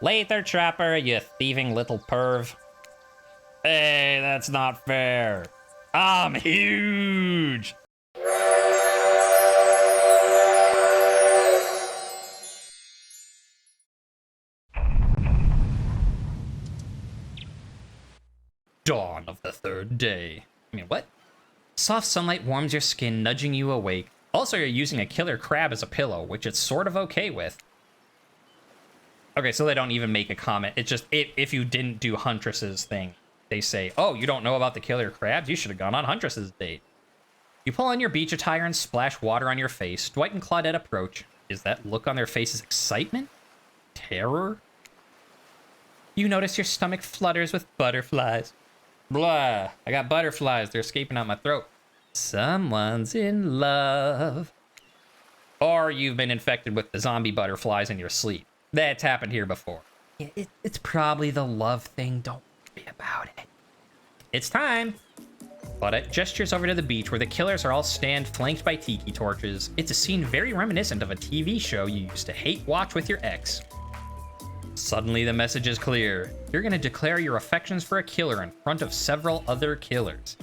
Later, Trapper, you thieving little perv. Hey, that's not fair. I'm huge! Dawn of the third day. I mean, what? Soft sunlight warms your skin, nudging you awake. Also, you're using a killer crab as a pillow, which it's sort of okay with. Okay, so they don't even make a comment. It's just, if you didn't do Huntress's thing, they say, oh, you don't know about the killer crabs? You should have gone on Huntress's date. You pull on your beach attire and splash water on your face. Dwight and Claudette approach. Is that look on their faces excitement? Terror? You notice your stomach flutters with butterflies. Blah, I got butterflies. They're escaping out my throat. Someone's in love. Or you've been infected with the zombie butterflies in your sleep. That's happened here before. Yeah, it's probably the love thing. Don't worry about it. It's time. Claudette gestures over to the beach where the killers are all stand flanked by tiki torches. It's a scene very reminiscent of a TV show you used to hate watch with your ex. Suddenly the message is clear. You're gonna declare your affections for a killer in front of several other killers.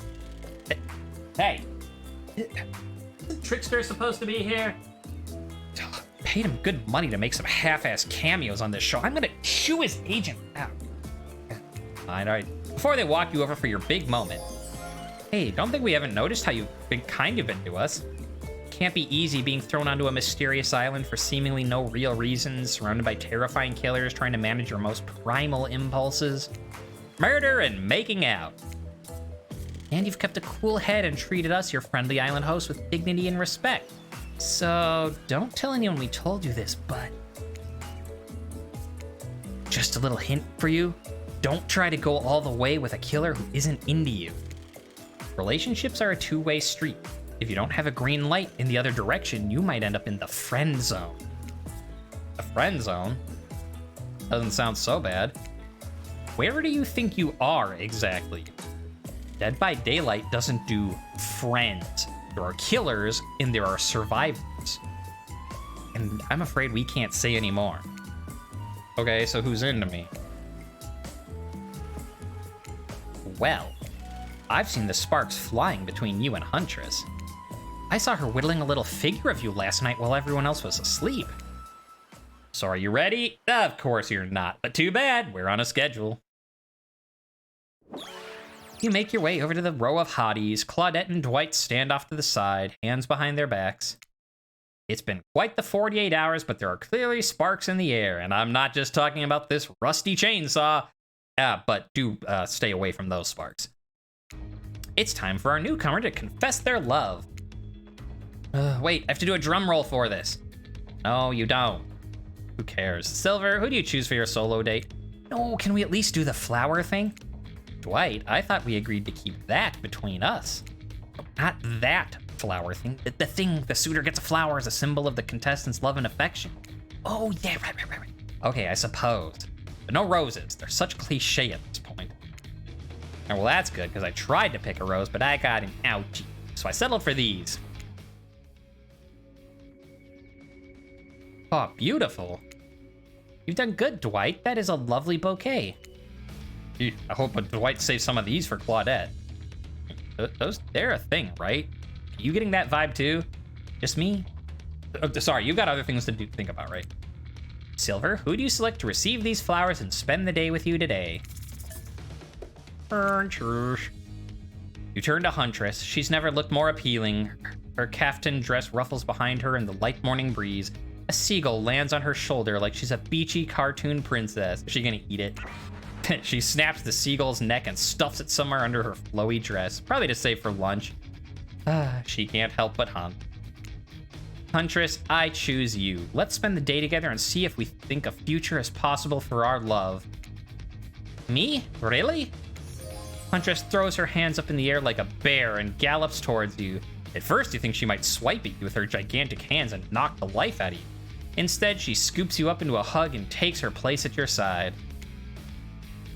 Hey, isn't Trickster supposed to be here? Paid him good money to make some half-ass cameos on this show. I'm gonna chew his agent out. All right. Before they walk you over for your big moment. Hey, don't think we haven't noticed how you've been kind you've been to us. Can't be easy being thrown onto a mysterious island for seemingly no real reasons, surrounded by terrifying killers trying to manage your most primal impulses. Murder and making out. And you've kept a cool head and treated us, your friendly island host, with dignity and respect. So, don't tell anyone we told you this, but... just a little hint for you. Don't try to go all the way with a killer who isn't into you. Relationships are a two-way street. If you don't have a green light in the other direction, you might end up in the friend zone. The friend zone? Doesn't sound so bad. Where do you think you are exactly? Dead by Daylight doesn't do friends. There are killers and there are survivors. And I'm afraid we can't say any more. Okay, so who's into me? Well, I've seen the sparks flying between you and Huntress. I saw her whittling a little figure of you last night while everyone else was asleep. So are you ready? Of course you're not, but too bad, we're on a schedule. You make your way over to the row of hotties. Claudette and Dwight stand off to the side, hands behind their backs. It's been quite the 48 hours, but there are clearly sparks in the air, and I'm not just talking about this rusty chainsaw. But do stay away from those sparks. It's time for our newcomer to confess their love. Wait, I have to do a drum roll for this. No, you don't. Who cares? Silver, who do you choose for your solo date? No, can we at least do the flower thing? Dwight, I thought we agreed to keep that between us. Not that flower thing. The thing the suitor gets a flower as a symbol of the contestant's love and affection. Oh, yeah, right. Okay, I suppose. But no roses. They're such cliche at this point. Oh, well, that's good, because I tried to pick a rose, but I got an ouchie. So I settled for these. Oh, beautiful. You've done good, Dwight. That is a lovely bouquet. I hope Dwight saves some of these for Claudette. They're a thing, right? Are you getting that vibe too? Just me? Sorry, you've got other things to think about, right? Silver, who do you select to receive these flowers and spend the day with you today? You turn to Huntress. She's never looked more appealing. Her caftan dress ruffles behind her in the light morning breeze. A seagull lands on her shoulder like she's a beachy cartoon princess. Is she gonna eat it? She snaps the seagull's neck and stuffs it somewhere under her flowy dress, probably to save for lunch. She can't help but hunt. Huntress, I choose you. Let's spend the day together and see if we think a future is possible for our love. Me? Really? Huntress throws her hands up in the air like a bear and gallops towards you. At first, you think she might swipe at you with her gigantic hands and knock the life out of you. Instead, she scoops you up into a hug and takes her place at your side.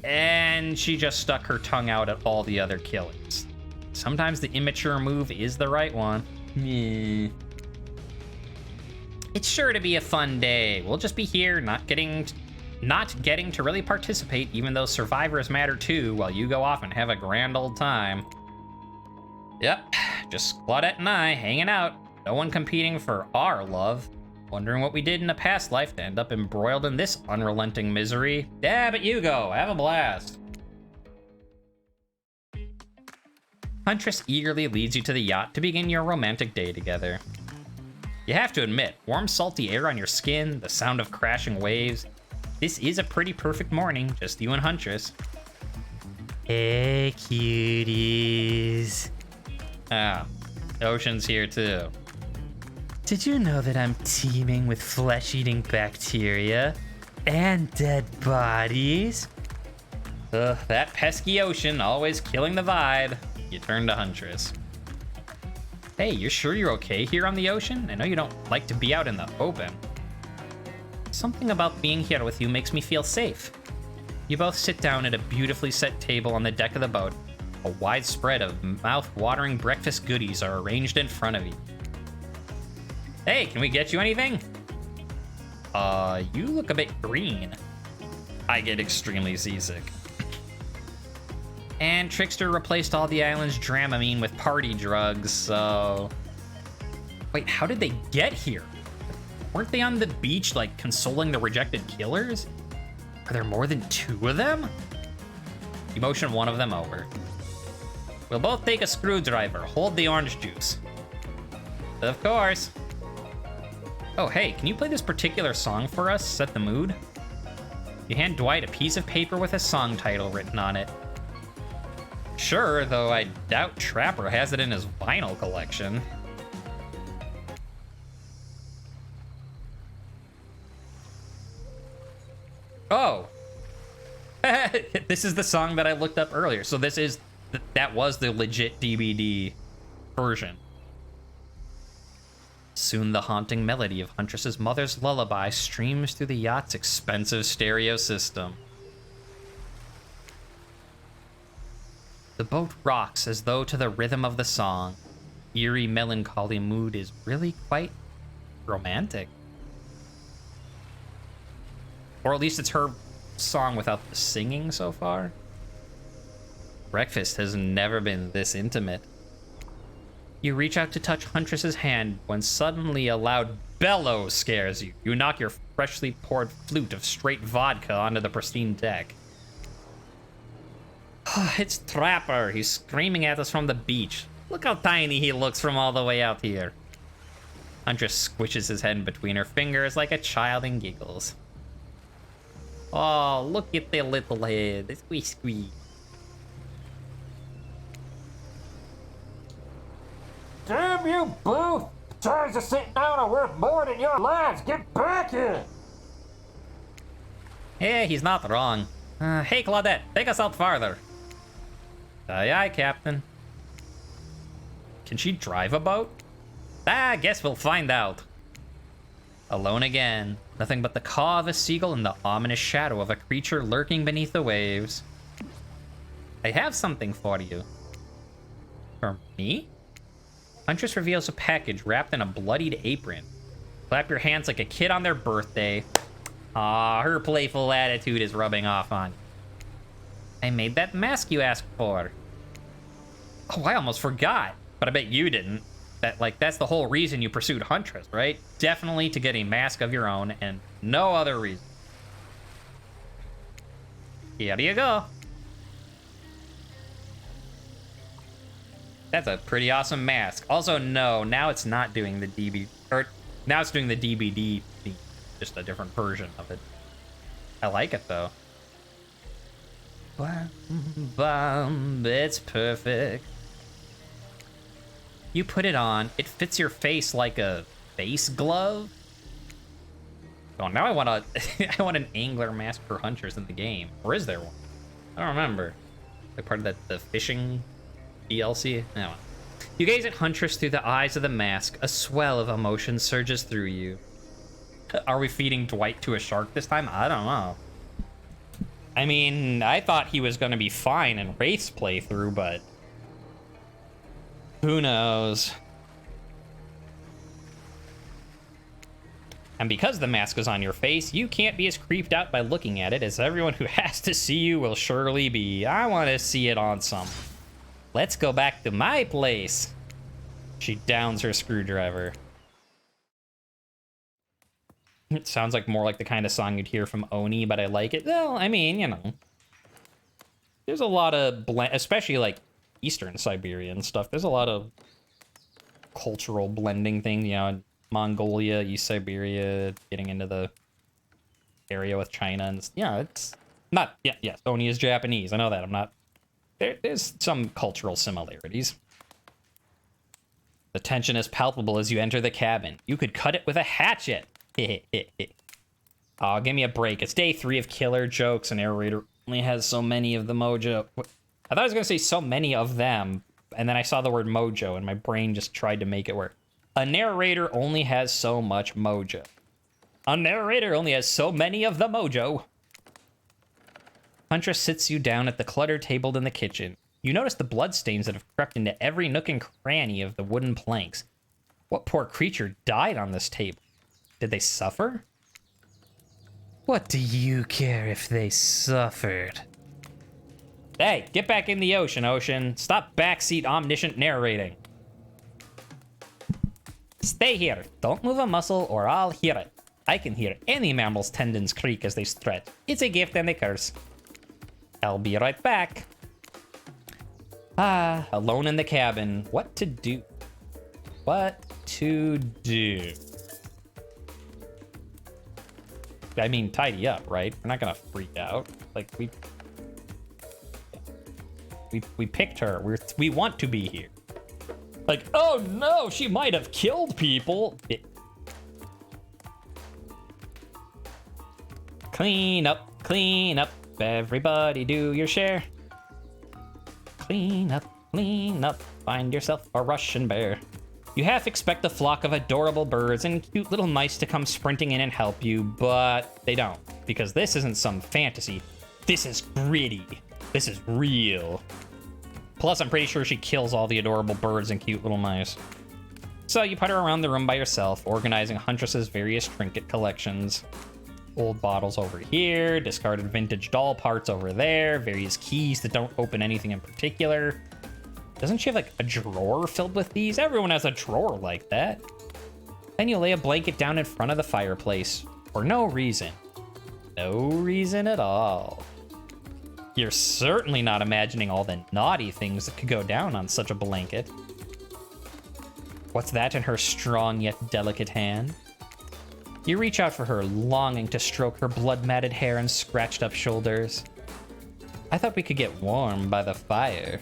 And she just stuck her tongue out at all the other killers. Sometimes the immature move is the right one. It's sure to be a fun day. We'll just be here, not getting not getting to really participate, even though survivors matter too, while you go off and have a grand old time. Yep, just Claudette and I hanging out. No one competing for our love. Wondering what we did in a past life to end up embroiled in this unrelenting misery. Yeah, but you go. Have a blast. Huntress eagerly leads you to the yacht to begin your romantic day together. You have to admit, warm salty air on your skin, the sound of crashing waves. This is a pretty perfect morning, just you and Huntress. Hey, cuties. Ah, Ocean's here too. Did you know that I'm teeming with flesh-eating bacteria and dead bodies? That pesky Ocean always killing the vibe. You turn to Huntress. Hey, you're sure you're okay here on the ocean? I know you don't like to be out in the open. Something about being here with you makes me feel safe. You both sit down at a beautifully set table on the deck of the boat. A wide spread of mouth-watering breakfast goodies are arranged in front of you. Hey, can we get you anything? You look a bit green. I get extremely seasick. And Trickster replaced all the island's Dramamine with party drugs, so... Wait, how did they get here? Weren't they on the beach, like, consoling the rejected killers? Are there more than 2 of them? You motion one of them over. We'll both take a screwdriver. Hold the orange juice. Of course. Oh, hey, can you play this particular song for us? Set the mood? You hand Dwight a piece of paper with a song title written on it. Sure, though I doubt Trapper has it in his vinyl collection. Oh. This is the song that I looked up earlier. So this is, that was the legit DVD version. Soon the haunting melody of Huntress's mother's lullaby streams through the yacht's expensive stereo system. The boat rocks as though to the rhythm of the song. Eerie, melancholy mood is really quite romantic. Or at least it's her song without the singing so far. Breakfast has never been this intimate. You reach out to touch Huntress's hand when suddenly a loud bellow scares you. You knock your freshly poured flute of straight vodka onto the pristine deck. It's Trapper. He's screaming at us from the beach. Look how tiny he looks from all the way out here. Huntress squishes his head between her fingers like a child and giggles. Oh, look at the little head. Squeak, squeak. Damn you both! Charges of sitting down are worth more than your lives! Get back here! Yeah, he's not wrong. Hey, Claudette, take us out farther. Aye, aye, Captain. Can she drive a boat? I guess we'll find out. Alone again. Nothing but the caw of a seagull and the ominous shadow of a creature lurking beneath the waves. I have something for you. For me? Huntress reveals a package wrapped in a bloodied apron. Clap your hands like a kid on their birthday. Aw, her playful attitude is rubbing off on you. I made that mask you asked for. Oh, I almost forgot. But I bet you didn't. That's the whole reason you pursued Huntress, right? Definitely to get a mask of your own and no other reason. Here you go. That's a pretty awesome mask. Also, no, now it's not doing the DB, or now it's doing the DBD theme, just a different version of it. I like it though. Bum, it's perfect. You put it on, it fits your face like a face glove. Oh, now I want I want an angler mask for Huntress in the game. Or is there one? I don't remember. Like part of the fishing DLC? No. You gaze at Huntress through the eyes of the mask. A swell of emotion surges through you. Are we feeding Dwight to a shark this time? I don't know. I mean, I thought he was going to be fine in Wraith's playthrough, but who knows? And because the mask is on your face, you can't be as creeped out by looking at it as everyone who has to see you will surely be. I want to see it on some. Let's go back to my place. She downs her screwdriver. It sounds like more like the kind of song you'd hear from Oni, but I like it. Well, I mean, you know. There's a lot of especially like Eastern Siberia and stuff. There's a lot of cultural blending thing, you know, Mongolia, East Siberia, getting into the area with China, and yeah, it's not. Yeah, yes, Oni is Japanese. I know that. I'm not. There's some cultural similarities. The tension is palpable as you enter the cabin. You could cut it with a hatchet. Oh, give me a break. It's day 3 of killer jokes, and narrator only has so many of the mojo. I thought I was gonna say so many of them, and then I saw the word mojo, and my brain just tried to make it work. A narrator only has so much mojo. A narrator only has so many of the mojo. Huntress sits you down at the cluttered table in the kitchen. You notice the bloodstains that have crept into every nook and cranny of the wooden planks. What poor creature died on this table? Did they suffer? What do you care if they suffered? Hey, get back in the ocean, Ocean. Stop backseat omniscient narrating. Stay here. Don't move a muscle or I'll hear it. I can hear any mammal's tendons creak as they stretch. It's a gift and a curse. I'll be right back. Alone in the cabin. What to do? What to do? I mean, tidy up, right? We're not gonna freak out. Like, we picked her. We want to be here. Like, oh no, she might have killed people. Clean up, everybody do your share. Clean up, find yourself a Russian bear. You half expect a flock of adorable birds and cute little mice to come sprinting in and help you, but they don't, because this isn't some fantasy. This is gritty. This is real. Plus, I'm pretty sure she kills all the adorable birds and cute little mice. So you putter around the room by yourself, organizing Huntress's various trinket collections. Old bottles over here, discarded vintage doll parts over there, various keys that don't open anything in particular. Doesn't she have like a drawer filled with these? Everyone has a drawer like that. Then you lay a blanket down in front of the fireplace for no reason. No reason at all. You're certainly not imagining all the naughty things that could go down on such a blanket. What's that in her strong yet delicate hand? You reach out for her, longing to stroke her blood-matted hair and scratched up shoulders. I thought we could get warm by the fire.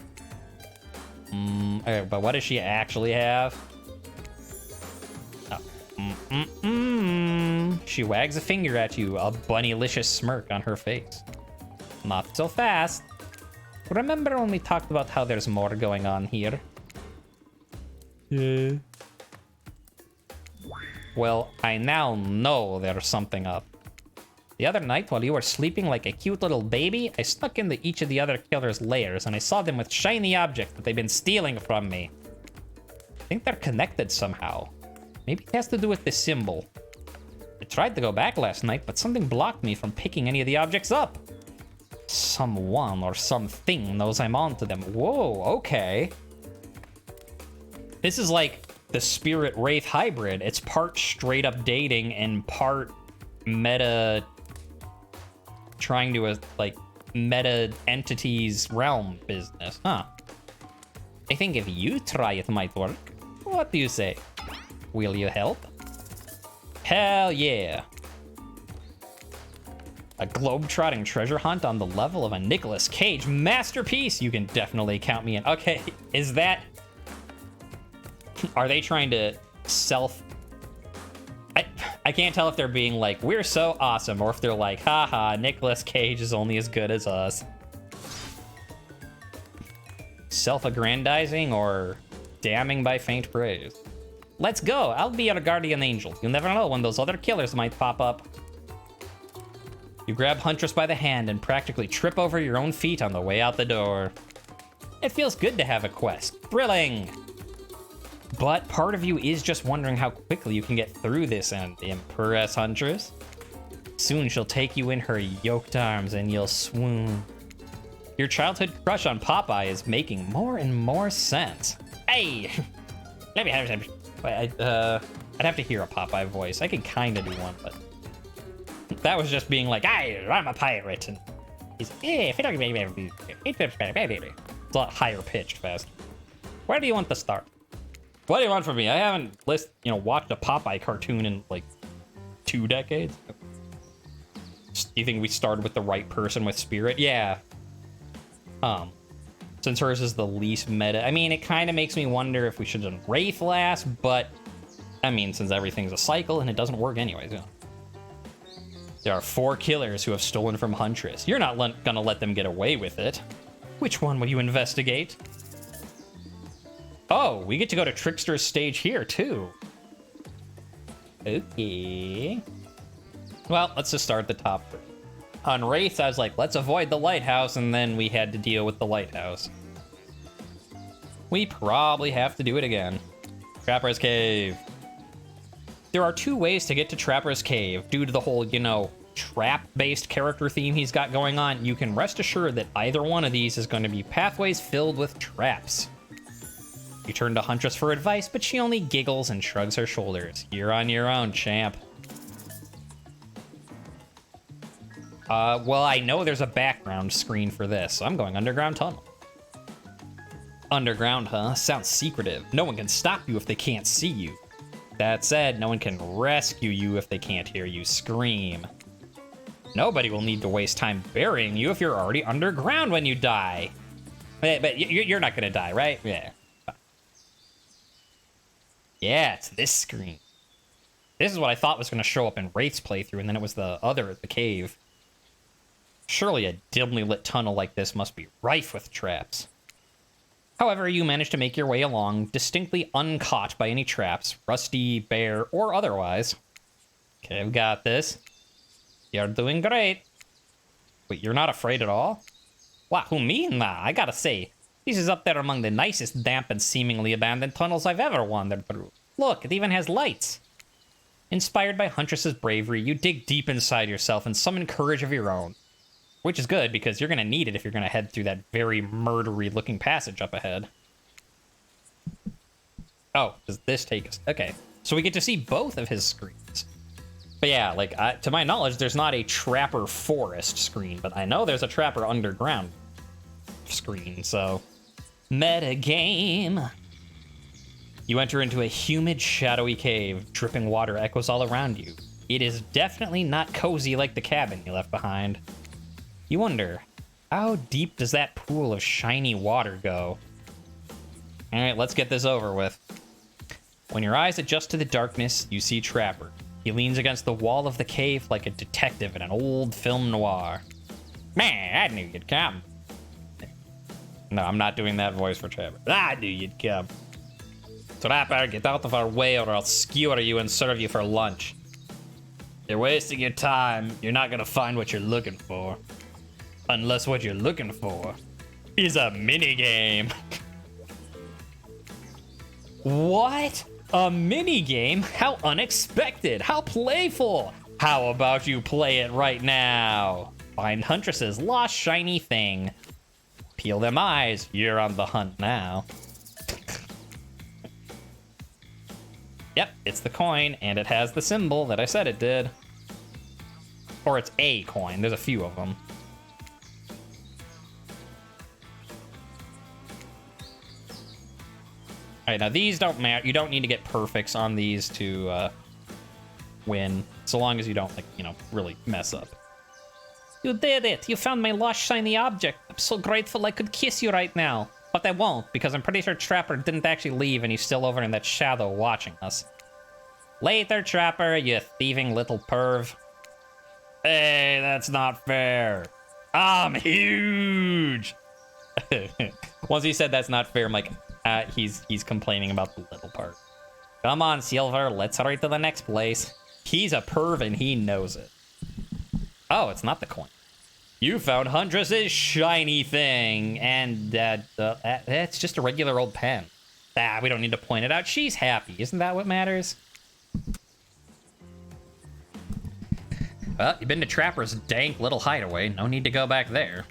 But what does she actually have? Oh. She wags a finger at you, a bunnylicious smirk on her face. Not so fast. Remember when we talked about how there's more going on here? Yeah. Well, I now know there's something up. The other night, while you were sleeping like a cute little baby, I snuck into each of the other killers' lairs, and I saw them with shiny objects that they've been stealing from me. I think they're connected somehow. Maybe it has to do with the symbol. I tried to go back last night, but something blocked me from picking any of the objects up. Someone or something knows I'm onto them. Whoa, okay. This is like the Spirit Wraith hybrid. It's part straight up dating and part meta trying to like meta entities realm business, huh? I think if you try it might work. What do you say? Will you help? Hell yeah. A globe-trotting treasure hunt on the level of a Nicolas Cage masterpiece. You can definitely count me in. Okay, is that... Are they trying to self... I can't tell if they're being like, we're so awesome, or if they're like, haha, Nicolas Cage is only as good as us. Self-aggrandizing or damning by faint praise. Let's go. I'll be your guardian angel. You'll never know when those other killers might pop up. You grab Huntress by the hand and practically trip over your own feet on the way out the door. It feels good to have a quest. Thrilling. But part of you is just wondering how quickly you can get through this, and Empress Huntress. Soon she'll take you in her yoked arms and you'll swoon. Your childhood crush on Popeye is making more and more sense. Hey! Let me have some... I'd have to hear a Popeye voice. I could kind of do one, but... That was just being like, I'm a pirate, and... He's... It's a lot higher pitched, fast. Where do you want to start? What do you want from me? I haven't watched a Popeye cartoon in, like, 2 decades. Do you think we started with the right person with Spirit? Yeah. Since hers is the least meta. I mean, it kind of makes me wonder if we should have done Wraith last, but... I mean, since everything's a cycle and it doesn't work anyways, you know. There are 4 killers who have stolen from Huntress. You're not gonna let them get away with it. Which one will you investigate? Oh, we get to go to Trickster's stage here, too. Okay. Well, let's just start at the top. On Wraith, I was like, let's avoid the lighthouse, and then we had to deal with the lighthouse. We probably have to do it again. Trapper's Cave. There are 2 ways to get to Trapper's Cave. Due to the whole, trap-based character theme he's got going on, you can rest assured that either one of these is going to be pathways filled with traps. You turn to Huntress for advice, but she only giggles and shrugs her shoulders. You're on your own, champ. Well, I know there's a background screen for this, so I'm going underground tunnel. Underground, huh? Sounds secretive. No one can stop you if they can't see you. That said, no one can rescue you if they can't hear you scream. Nobody will need to waste time burying you if you're already underground when you die. But you're not gonna die, right? Yeah. Yeah, it's this screen. This is what I thought was gonna show up in Wraith's playthrough, and then it was the cave. Surely a dimly lit tunnel like this must be rife with traps. However, you manage to make your way along, distinctly uncaught by any traps, rusty, bare, or otherwise. Okay, I've got this. You're doing great. Wait, you're not afraid at all? Wow, who me? Nah, I gotta say, this is up there among the nicest, damp, and seemingly abandoned tunnels I've ever wandered through. Look, it even has lights. Inspired by Huntress's bravery, you dig deep inside yourself and summon courage of your own. Which is good, because you're going to need it if you're going to head through that very murdery-looking passage up ahead. Oh, does this take us? Okay, so we get to see both of his screens. But yeah, like, to my knowledge, there's not a Trapper Forest screen, but I know there's a Trapper Underground screen, so... Metagame! You enter into a humid, shadowy cave. Dripping water echoes all around you. It is definitely not cozy like the cabin you left behind. You wonder, how deep does that pool of shiny water go? Alright, let's get this over with. When your eyes adjust to the darkness, you see Trapper. He leans against the wall of the cave like a detective in an old film noir. Man, I knew you'd come. No, I'm not doing that voice for Trapper. I knew you'd come. Trapper, get out of our way or I'll skewer you and serve you for lunch. You're wasting your time. You're not gonna find what you're looking for. Unless what you're looking for is a minigame. What? A minigame? How unexpected. How playful. How about you play it right now? Find Huntress's lost shiny thing. Peel them eyes. You're on the hunt now. Yep, it's the coin, and it has the symbol that I said it did. Or it's a coin. There's a few of them. Alright, now these don't matter. You don't need to get perfects on these to win, so long as you don't, like, really mess up. You did it! You found my lost shiny object. I'm so grateful I could kiss you right now. But I won't, because I'm pretty sure Trapper didn't actually leave and he's still over in that shadow watching us. Later, Trapper, you thieving little perv. Hey, that's not fair. I'm huge! Once he said that's not fair, I'm like, he's complaining about the little part. Come on, Silver, let's hurry to the next place. He's a perv and he knows it. Oh, it's not the coin. You found Huntress's shiny thing, and that's just a regular old pen. Ah, we don't need to point it out. She's happy. Isn't that what matters? Well, you've been to Trapper's dank little hideaway. No need to go back there.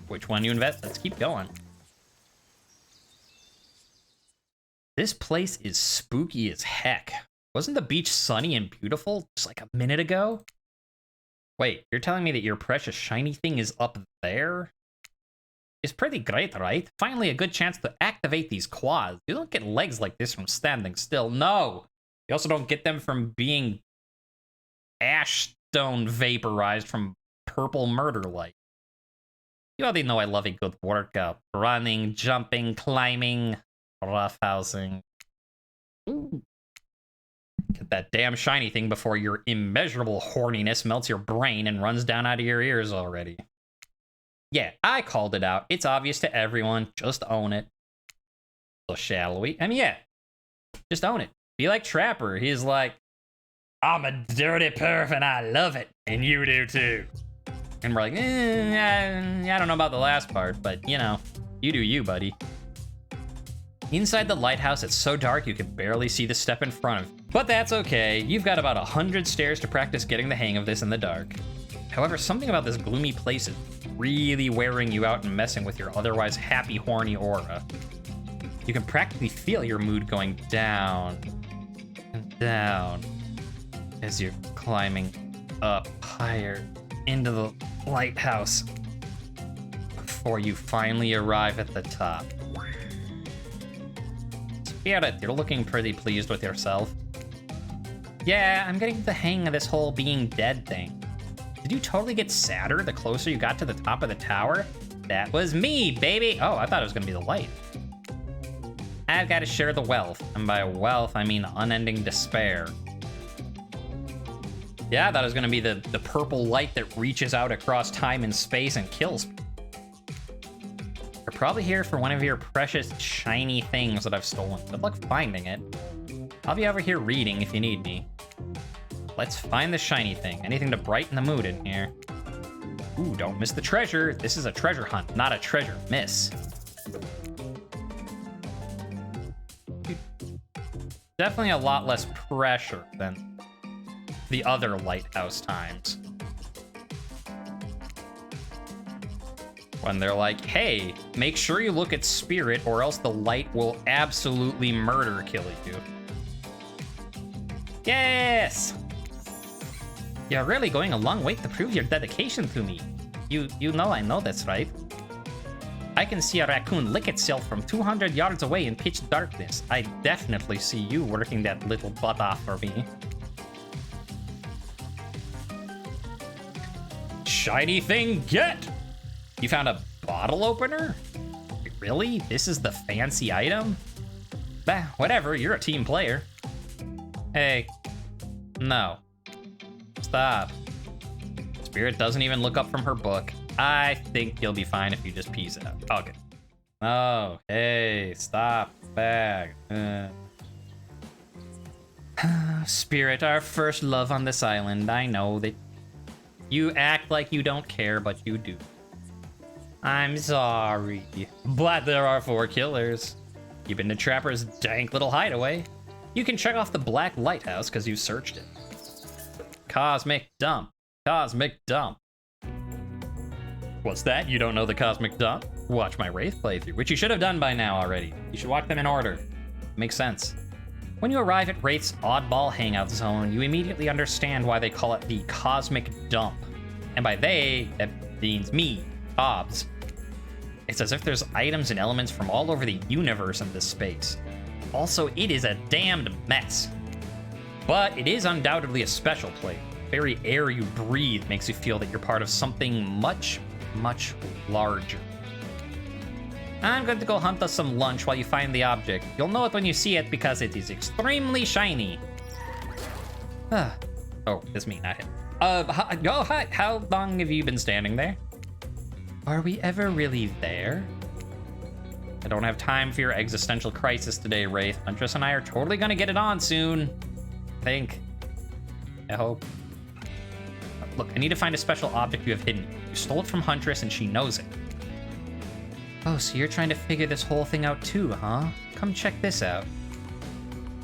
Which one you invest? Let's keep going. This place is spooky as heck. Wasn't the beach sunny and beautiful just like a minute ago? Wait, you're telling me that your precious shiny thing is up there? It's pretty great, right? Finally a good chance to activate these quads. You don't get legs like this from standing still. No! You also don't get them from being ash stone vaporized from purple murder light. You already know I love a good workout. Running, jumping, climbing, roughhousing. Ooh. Get that damn shiny thing before your immeasurable horniness melts your brain and runs down out of your ears already. Yeah, I called it out. It's obvious to everyone. Just own it. So shall we? I mean, yeah. Just own it. Be like Trapper. He's like, I'm a dirty perv and I love it. And you do too. And we're like, I don't know about the last part, but you know, you do you, buddy. Inside the lighthouse, it's so dark you can barely see the step in front of you. But that's okay. You've got about 100 stairs to practice getting the hang of this in the dark. However, something about this gloomy place is really wearing you out and messing with your otherwise happy, horny aura. You can practically feel your mood going down and down as you're climbing up higher into the lighthouse before you finally arrive at the top. Spirit, you're looking pretty pleased with yourself. Yeah, I'm getting the hang of this whole being dead thing. Did you totally get sadder the closer you got to the top of the tower? That was me, baby! Oh, I thought it was gonna be the light. I've got to share the wealth, and by wealth, I mean unending despair. Yeah, I thought it was gonna be the purple light that reaches out across time and space and kills me. You're probably here for one of your precious shiny things that I've stolen. Good luck finding it. I'll be over here reading if you need me. Let's find the shiny thing. Anything to brighten the mood in here. Ooh, don't miss the treasure. This is a treasure hunt, not a treasure miss. Definitely a lot less pressure than the other lighthouse times. When they're like, hey, make sure you look at Spirit or else the light will absolutely murder kill you. Yes! You're really going a long way to prove your dedication to me. You know I know that's right. I can see a raccoon lick itself from 200 yards away in pitch darkness. I definitely see you working that little butt off for me. Shiny thing, get! You found a bottle opener? Really? This is the fancy item? Bah, whatever, you're a team player. Hey. No. Stop. Spirit doesn't even look up from her book. I think you'll be fine if you just peace out. Okay. Oh, hey, stop. Bag. Spirit, our first love on this island. I know that you act like you don't care, but you do. I'm sorry, but there are 4 killers. You've been to Trapper's dank little hideaway. You can check off the black lighthouse because you've searched it. Cosmic dump. Cosmic dump. What's that? You don't know the cosmic dump? Watch my Wraith playthrough, which you should have done by now already. You should watch them in order. Makes sense. When you arrive at Wraith's oddball hangout zone, you immediately understand why they call it the cosmic dump. And by they, that means me, Hobbs. It's as if there's items and elements from all over the universe in this space. Also, it is a damned mess. But it is undoubtedly a special place. The very air you breathe makes you feel that you're part of something much, much larger. I'm going to go hunt us some lunch while you find the object. You'll know it when you see it because it is extremely shiny. Oh, it's me, not him. Hi. How long have you been standing there? Are we ever really there? I don't have time for your existential crisis today, Wraith. Huntress and I are totally gonna get it on soon. I think. I hope. Look, I need to find a special object you have hidden. You stole it from Huntress and she knows it. Oh, so you're trying to figure this whole thing out too, huh? Come check this out.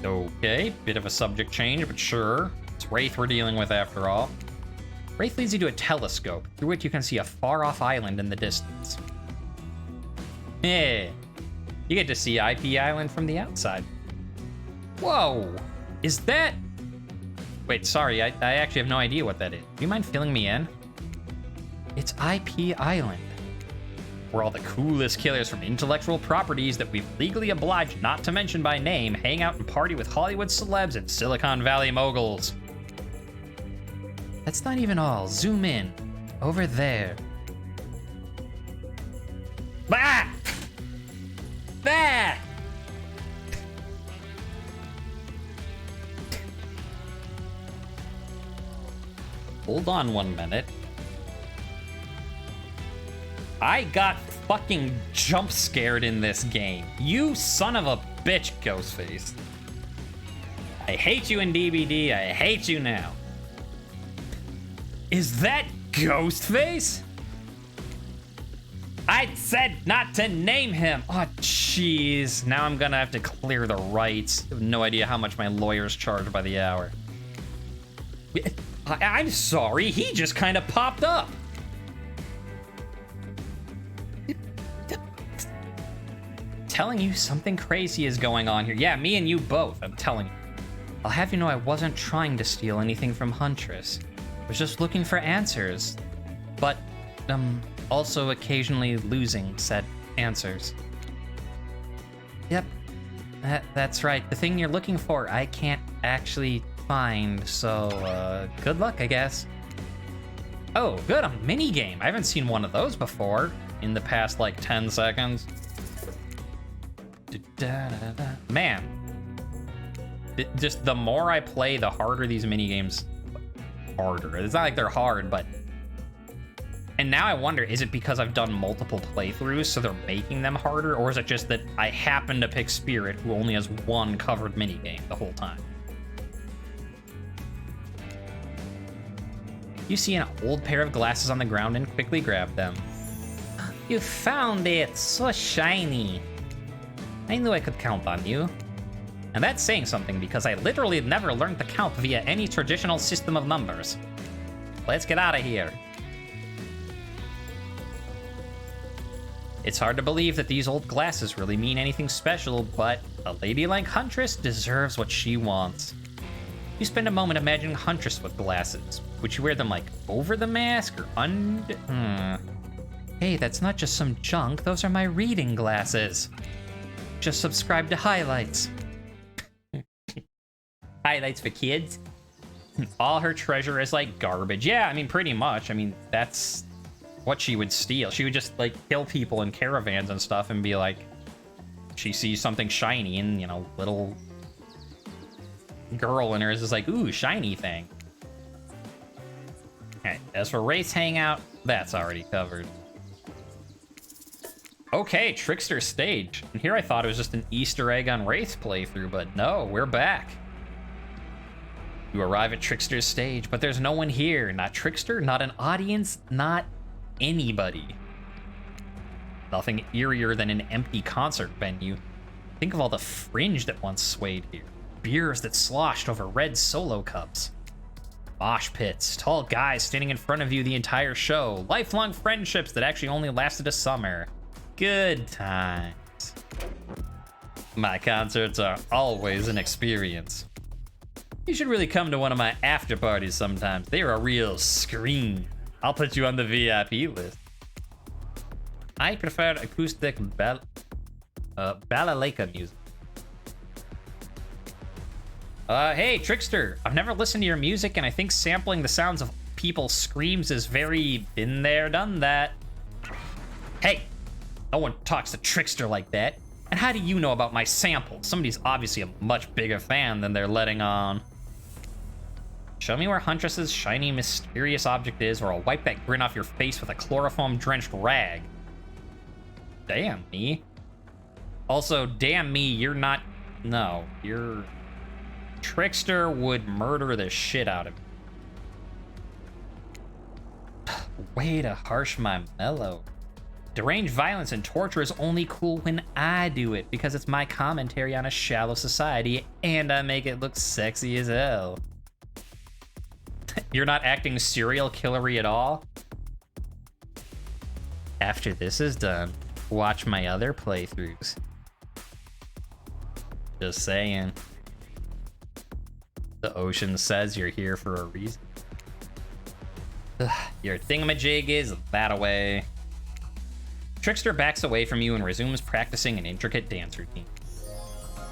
Okay, bit of a subject change, but sure. It's Wraith we're dealing with after all. Wraith leads you to a telescope, through which you can see a far-off island in the distance. Yeah, you get to see IP Island from the outside. Whoa, is that... Wait, sorry, I actually have no idea what that is. Do you mind filling me in? It's IP Island, where all the coolest killers from intellectual properties that we've legally obliged not to mention by name hang out and party with Hollywood celebs and Silicon Valley moguls. That's not even all. Zoom in. Over there. Bah! Bah! Hold on 1 minute. I got fucking jump scared in this game. You son of a bitch, Ghostface. I hate you in DBD. I hate you now. Is that Ghostface? I said not to name him. Oh, jeez. Now I'm gonna have to clear the rights. I have no idea how much my lawyers charge by the hour. I'm sorry. He just kind of popped up. Telling you something crazy is going on here. Yeah, me and you both, I'm telling you. I'll have you know I wasn't trying to steal anything from Huntress. I was just looking for answers. But, also occasionally losing said answers. Yep, that's right. The thing you're looking for, I can't actually find, so, good luck, I guess. Oh, good, a minigame. I haven't seen one of those before in the past, like, 10 seconds. Man, just the more I play, the harder these minigames. Harder. It's not like they're hard, but. And now I wonder, is it because I've done multiple playthroughs, so they're making them harder, or is it just that I happen to pick Spirit, who only has one covered minigame the whole time? You see an old pair of glasses on the ground and quickly grab them. You found it! So shiny! I knew I could count on you. And that's saying something because I literally never learned to count via any traditional system of numbers. Let's get out of here. It's hard to believe that these old glasses really mean anything special, but a lady like Huntress deserves what she wants. You spend a moment imagining Huntress with glasses. Would you wear them like over the mask or under? Hey, that's not just some junk, those are my reading glasses. Just subscribe to Highlights. Highlights for kids? All her treasure is like garbage. Yeah, I mean, pretty much. I mean, that's what she would steal. She would just like kill people in caravans and stuff and be like, she sees something shiny and, you know, little girl in her is just like, ooh, shiny thing. Okay, as for Wraith's Hangout, that's already covered. Okay, Trickster stage. And here I thought it was just an Easter egg on Wraith's playthrough, but no, we're back. You arrive at Trickster's stage, but there's no one here. Not Trickster, not an audience, not anybody. Nothing eerier than an empty concert venue. Think of all the fringe that once swayed here. Beers that sloshed over red Solo cups. Mosh pits, tall guys standing in front of you the entire show. Lifelong friendships that actually only lasted a summer. Good times. My concerts are always an experience. You should really come to one of my after parties sometimes. They're a real scream. I'll put you on the VIP list. I prefer acoustic balalaika music. Hey, Trickster. I've never listened to your music, and I think sampling the sounds of people's screams is very been there, done that. Hey, no one talks to Trickster like that. And how do you know about my sample? Somebody's obviously a much bigger fan than they're letting on. Show me where Huntress's shiny, mysterious object is, or I'll wipe that grin off your face with a chloroform-drenched rag. Damn me. Also, damn me, you're not... No, you're... Trickster would murder the shit out of me. Way to harsh my mellow. Deranged violence and torture is only cool when I do it, because it's my commentary on a shallow society, and I make it look sexy as hell. You're not acting serial killery at all? After this is done, watch my other playthroughs. Just saying. The ocean says you're here for a reason. Ugh, your thingamajig is that-a-way. Trickster backs away from you and resumes practicing an intricate dance routine.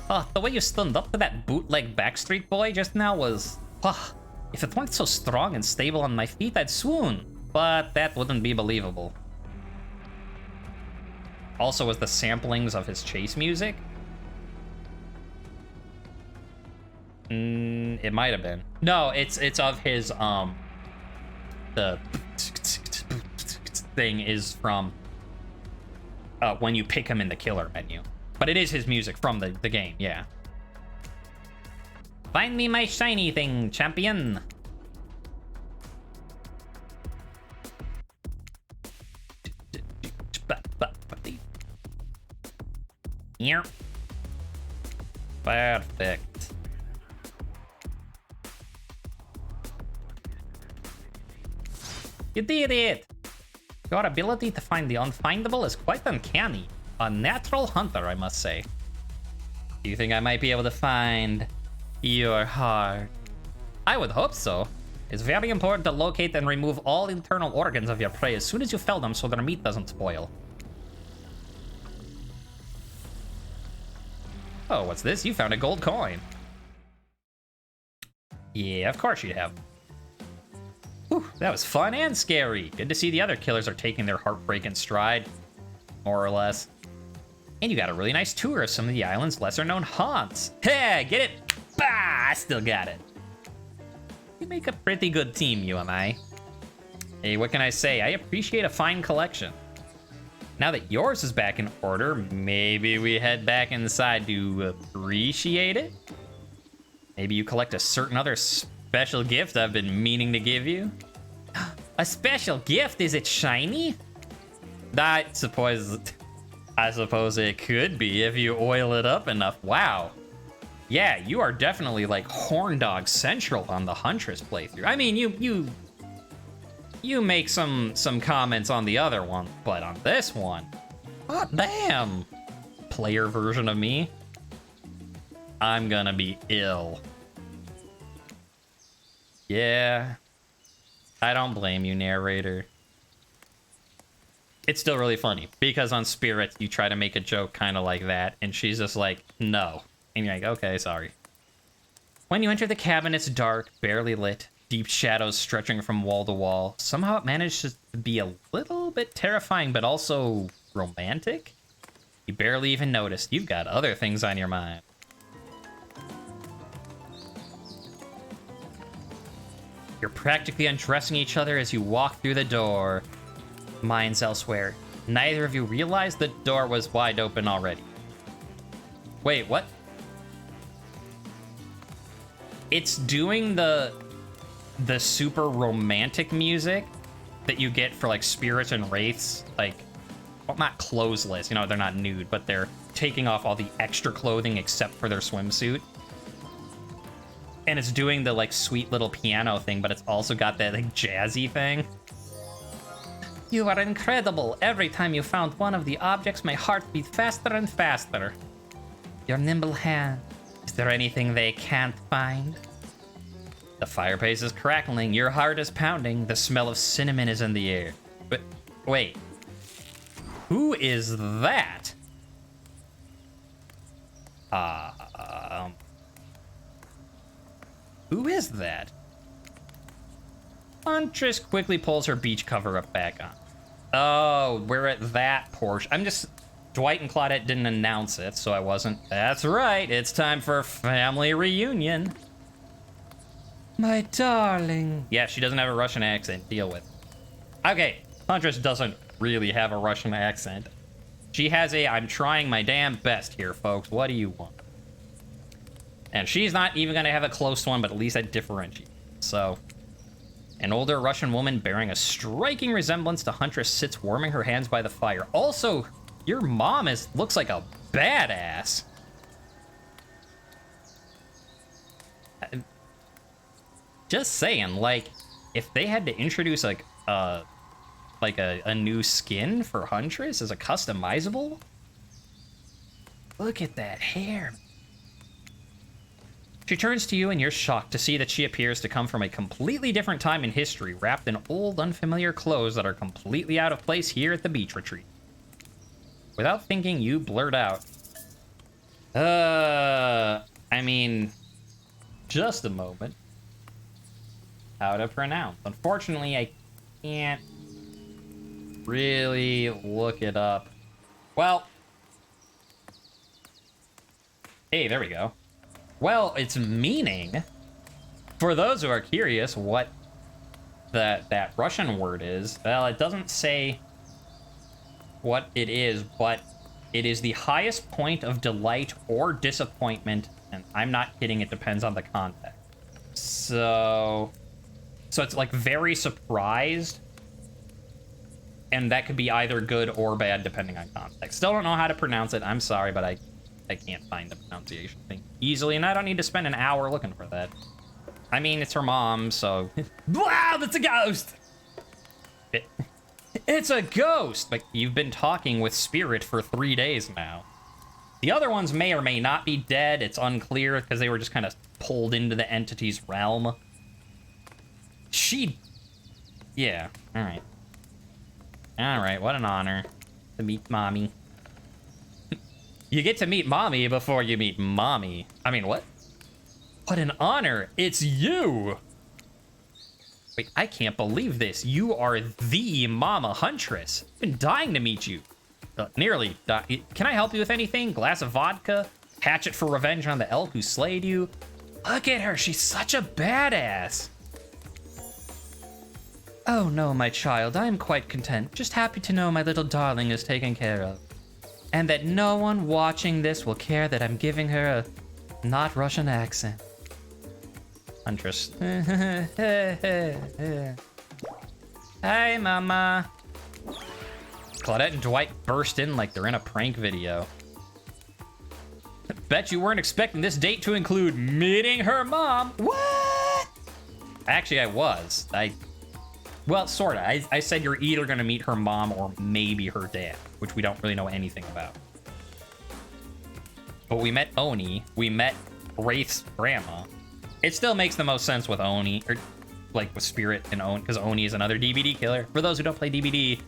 Oh, the way you stunned up to that bootleg Backstreet Boy just now was... Oh, if it weren't so strong and stable on my feet, I'd swoon. But that wouldn't be believable. Also, was the samplings of his chase music? It might have been. No, it's of his, the thing is from when you pick him in the killer menu. But it is his music from the game, yeah. Find me my shiny thing, champion. Here. Perfect. You did it! Your ability to find the unfindable is quite uncanny. A natural hunter, I must say. Do you think I might be able to find your heart? I would hope so. It's very important to locate and remove all internal organs of your prey as soon as you fell them so their meat doesn't spoil. Oh, what's this? You found a gold coin. Yeah, of course you'd have. Whew, that was fun and scary. Good to see the other killers are taking their heartbreak in stride, more or less. And you got a really nice tour of some of the island's lesser-known haunts. Hey, get it? Bah, I still got it. You make a pretty good team, you and I. Hey, what can I say? I appreciate a fine collection. Now that yours is back in order, maybe we head back inside to appreciate it? Maybe you collect a certain other special gift I've been meaning to give you? A special gift? Is it shiny? I suppose it could be if you oil it up enough. Wow. Yeah, you are definitely like Horn Dog Central on the Huntress playthrough. I mean, you make some comments on the other one, but on this one, oh damn. Player version of me, I'm gonna be ill. Yeah, I don't blame you, narrator. It's still really funny, because on Spirit, you try to make a joke kind of like that, and she's just like, no. And you're like, okay, sorry. When you enter the cabin, it's dark, barely lit, deep shadows stretching from wall to wall. Somehow it manages to be a little bit terrifying, but also romantic. You barely even noticed. You've got other things on your mind. You're practically undressing each other as you walk through the door. Minds elsewhere. Neither of you realized the door was wide open already. Wait, what? It's doing the super romantic music that you get for like spirits and wraiths, like, well, not clothesless, you know, they're not nude, but they're taking off all the extra clothing except for their swimsuit. And it's doing the like sweet little piano thing, but it's also got that like jazzy thing. You are incredible. Every time you found one of the objects, my heart beat faster and faster. Your nimble hand. Is there anything they can't find? The fireplace is crackling. Your heart is pounding. The smell of cinnamon is in the air. But wait. Who is that? Who is that? Huntress quickly pulls her beach cover up back on. Oh, we're at that portion. Dwight and Claudette didn't announce it, so I wasn't. That's right, it's time for family reunion. My darling. Yeah, she doesn't have a Russian accent. Deal with it. Okay, Huntress doesn't really have a Russian accent. She has a, I'm trying my damn best here, folks. What do you want? And she's not even gonna have a close one, but at least I differentiate. So, An older Russian woman bearing a striking resemblance to Huntress sits warming her hands by the fire. Also, your mom looks like a badass. Just saying, like, if they had to introduce like a new skin for Huntress as a customizable, look at that hair. She turns to you and you're shocked to see that she appears to come from a completely different time in history, wrapped in old, unfamiliar clothes that are completely out of place here at the beach retreat. Without thinking, you blurt out, I mean, just a moment. How to pronounce. Unfortunately, I can't really look it up. Well, hey, there we go. Well, its meaning, for those who are curious what that Russian word is, well, it doesn't say what it is, but it is the highest point of delight or disappointment, and I'm not kidding, it depends on the context. So it's like very surprised, and that could be either good or bad depending on context. Still don't know how to pronounce it. I'm sorry, but I can't find the pronunciation thing easily, and I don't need to spend an hour looking for that. I mean, it's her mom, so... Wow, that's a ghost! It's a ghost! Like, you've been talking with Spirit for 3 days now. The other ones may or may not be dead. It's unclear, because they were just kind of pulled into the entity's realm. Yeah, alright. Alright, what an honor to meet Mommy. You get to meet Mommy before you meet Mommy. I mean, what? What an honor! It's you! Wait, I can't believe this. You are the Mama Huntress. I've been dying to meet you. Nearly. Can I help you with anything? Glass of vodka? Hatchet for revenge on the elk who slayed you? Look at her. She's such a badass. Oh no, my child. I am quite content. Just happy to know my little darling is taken care of. And that no one watching this will care that I'm giving her a not Russian accent. Huntress. Hi, Mama. Claudette and Dwight burst in like they're in a prank video. Bet you weren't expecting this date to include meeting her mom. What? Actually, I was. Well, sorta. I said you're either gonna meet her mom or maybe her dad, which we don't really know anything about. But we met Oni. We met Wraith's grandma. It still makes the most sense with Oni, or like with Spirit and Oni, because Oni is another DBD killer. For those who don't play DBD,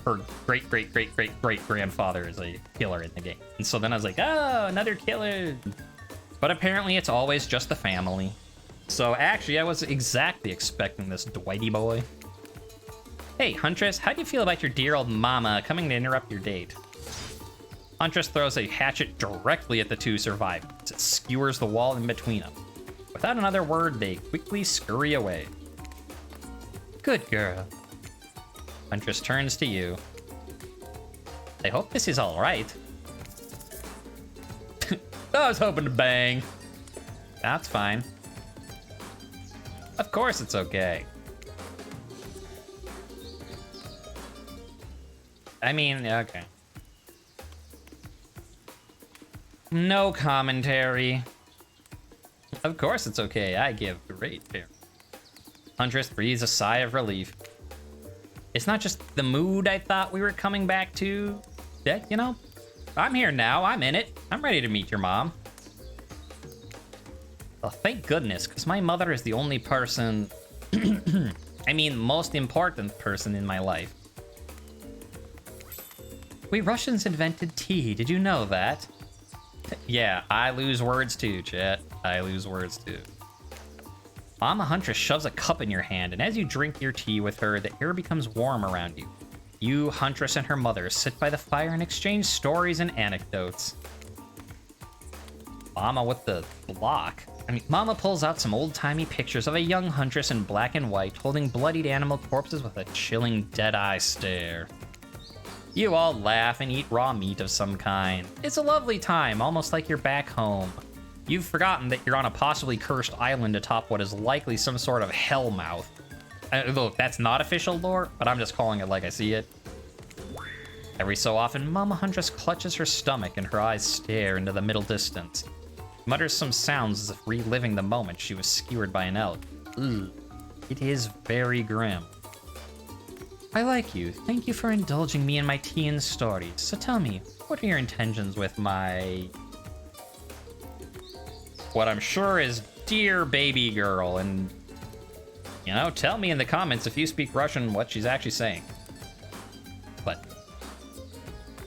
her great-great-great-great-great-grandfather is a killer in the game. And so then I was like, oh, another killer. But apparently it's always just the family. So actually, I was exactly expecting this Dwighty boy. Hey, Huntress, how do you feel about your dear old mama coming to interrupt your date? Huntress throws a hatchet directly at the two survivors. It skewers the wall in between them. Without another word, they quickly scurry away. Good girl. Huntress turns to you. I hope this is all right. I was hoping to bang. That's fine. Of course it's okay. I mean, okay. No commentary. Of course it's okay. I give great care. Huntress breathes a sigh of relief. It's not just the mood I thought we were coming back to. That, you know, I'm here now. I'm in it. I'm ready to meet your mom. Well, thank goodness, because my mother is the only person, I mean, most important person in my life. We Russians invented tea. Did you know that? Yeah, I lose words too, chat. I lose words too. Mama Huntress shoves a cup in your hand, and as you drink your tea with her, the air becomes warm around you. You, Huntress, and her mother sit by the fire and exchange stories and anecdotes. Mama with the block. Mama pulls out some old-timey pictures of a young Huntress in black and white, holding bloodied animal corpses with a chilling, dead-eye stare. You all laugh and eat raw meat of some kind. It's a lovely time, almost like you're back home. You've forgotten that you're on a possibly cursed island atop what is likely some sort of hellmouth. Look, that's not official lore, but I'm just calling it like I see it. Every so often, Mama Huntress clutches her stomach and her eyes stare into the middle distance. Mutters some sounds as if reliving the moment she was skewered by an elk. Ugh. It is very grim. I like you. Thank you for indulging me in my teen stories. So tell me, what are your intentions with my... what I'm sure is dear baby girl, and... you know, tell me in the comments if you speak Russian what she's actually saying. But...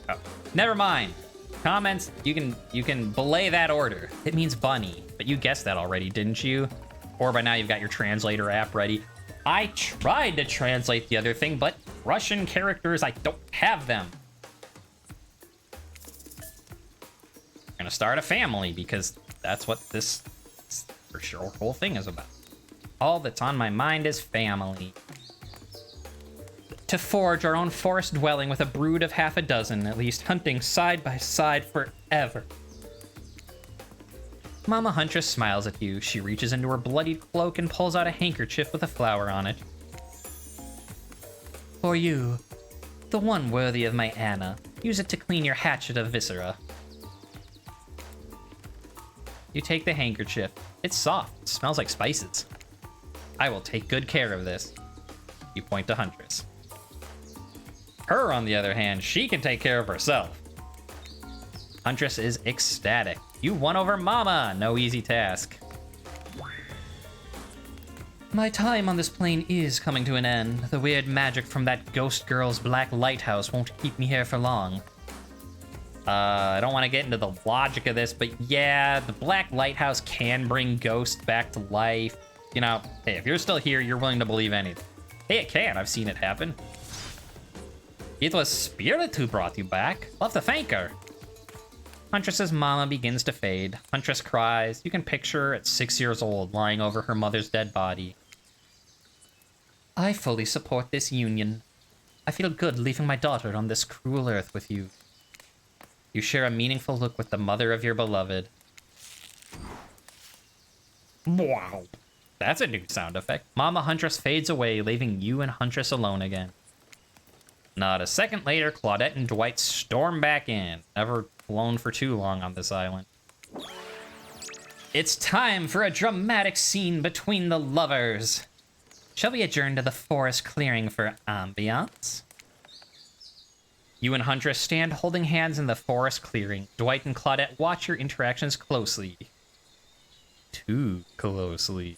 oh, never mind. Comments, you can belay that order. It means bunny, but you guessed that already, didn't you? Or by now you've got your translator app ready. I tried to translate the other thing, but Russian characters, I don't have them. I'm gonna start a family because that's what this for sure whole thing is about. All that's on my mind is family. To forge our own forest dwelling with a brood of half a dozen, at least hunting side by side forever. Mama Huntress smiles at you. She reaches into her bloodied cloak and pulls out a handkerchief with a flower on it. For you, the one worthy of my Anna. Use it to clean your hatchet of viscera. You take the handkerchief. It's soft. It smells like spices. I will take good care of this. You point to Huntress. Her, on the other hand, she can take care of herself. Huntress is ecstatic. You won over Mama! No easy task. My time on this plane is coming to an end. The weird magic from that ghost girl's black lighthouse won't keep me here for long. I don't want to get into the logic of this, but yeah, the black lighthouse can bring ghosts back to life. You know, hey, if you're still here, you're willing to believe anything. Hey, it can. I've seen it happen. It was Spirit who brought you back. Love to thank her. Huntress's mama begins to fade. Huntress cries. You can picture her at 6 years old, lying over her mother's dead body. I fully support this union. I feel good leaving my daughter on this cruel earth with you. You share a meaningful look with the mother of your beloved. Wow. That's a new sound effect. Mama Huntress fades away, leaving you and Huntress alone again. Not a second later, Claudette and Dwight storm back in. Never alone for too long on this island. It's time for a dramatic scene between the lovers. Shall we adjourn to the forest clearing for ambiance? You and Huntress stand holding hands in the forest clearing. Dwight and Claudette watch your interactions closely. Too closely.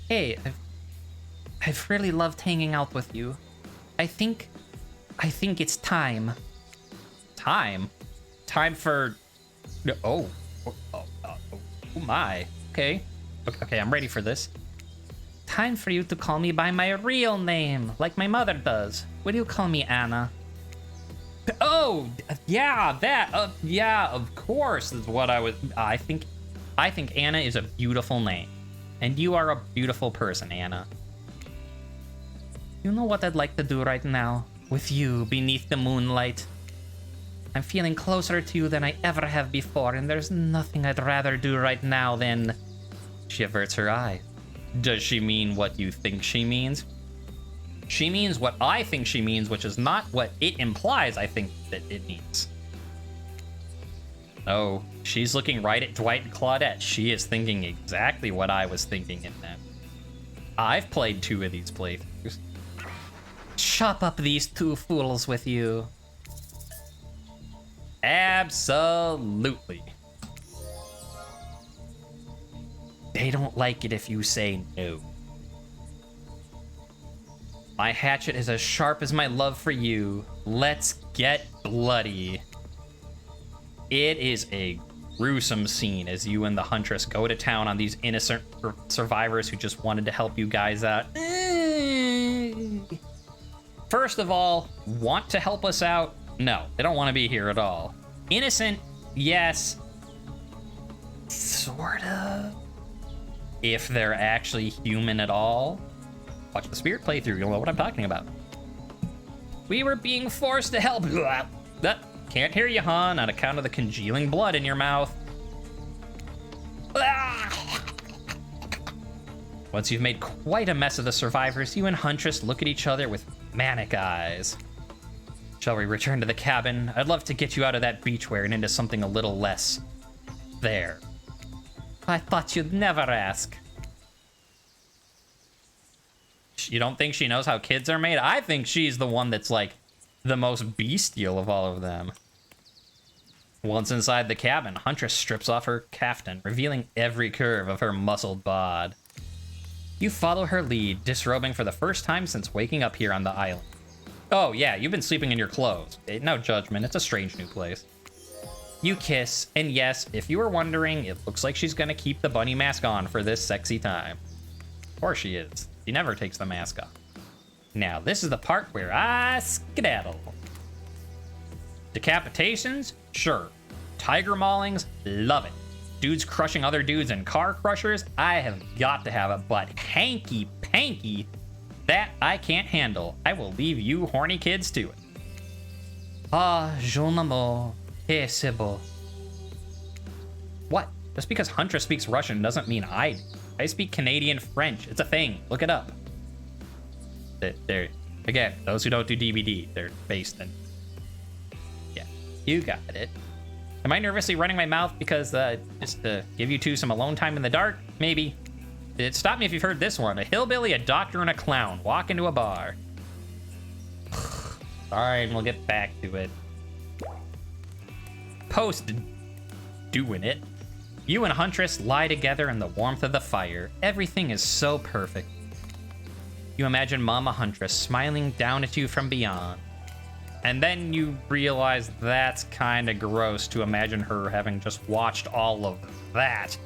Hey, I've really loved hanging out with you. I think it's time. Time? Time for... Oh my. Okay. Okay, I'm ready for this. Time for you to call me by my real name, like my mother does. Will you call me Anna? Oh, yeah, that, yeah, of course is what I was... I think Anna is a beautiful name. And you are a beautiful person, Anna. You know what I'd like to do right now? With you beneath the moonlight. I'm feeling closer to you than I ever have before, and there's nothing I'd rather do right now than... She averts her eye. Does she mean what you think she means? She means what I think she means, which is not what it implies I think that it means. Oh, she's looking right at Dwight and Claudette. She is thinking exactly what I was thinking in them. I've played 2 of these playthroughs. Chop up these 2 fools with you. Absolutely. They don't like it if you say no. My hatchet is as sharp as my love for you. Let's get bloody. It is a gruesome scene as you and the Huntress go to town on these innocent survivors who just wanted to help you guys out. First of all, want to help us out? No, they don't want to be here at all. Innocent, yes. Sort of. If they're actually human at all. Watch the Spirit playthrough, you'll know what I'm talking about. We were being forced to help. Can't hear you, hon, on account of the congealing blood in your mouth. Once you've made quite a mess of the survivors, you and Huntress look at each other with manic eyes. Shall we return to the cabin? I'd love to get you out of that beachwear and into something a little less there. I thought you'd never ask. You don't think she knows how kids are made? I think she's the one that's like the most bestial of all of them. Once inside the cabin, Huntress strips off her caftan, revealing every curve of her muscled bod. You follow her lead, disrobing for the first time since waking up here on the island. Oh yeah, you've been sleeping in your clothes. No judgment, it's a strange new place. You kiss, and yes, if you were wondering, it looks like she's gonna keep the bunny mask on for this sexy time. Or she is. She never takes the mask off. Now, this is the part where I skedaddle. Decapitations? Sure. Tiger maulings? Love it. Dudes crushing other dudes in car crushers? I have got to have it, but hanky-panky? That I can't handle. I will leave you horny kids to it. Ah, je n'aime que c'est beau. What? Just because Huntress speaks Russian doesn't mean I do. I speak Canadian French. It's a thing. Look it up. They're again, those who don't do DVD, they're based in... Yeah, you got it. Am I nervously running my mouth because just to give you two some alone time in the dark? Maybe. Stop me if you've heard this one. A hillbilly, a doctor, and a clown walk into a bar. Alright, we'll get back to it. Post doing it. You and Huntress lie together in the warmth of the fire. Everything is so perfect. You imagine Mama Huntress smiling down at you from beyond. And then you realize that's kinda gross to imagine her having just watched all of that.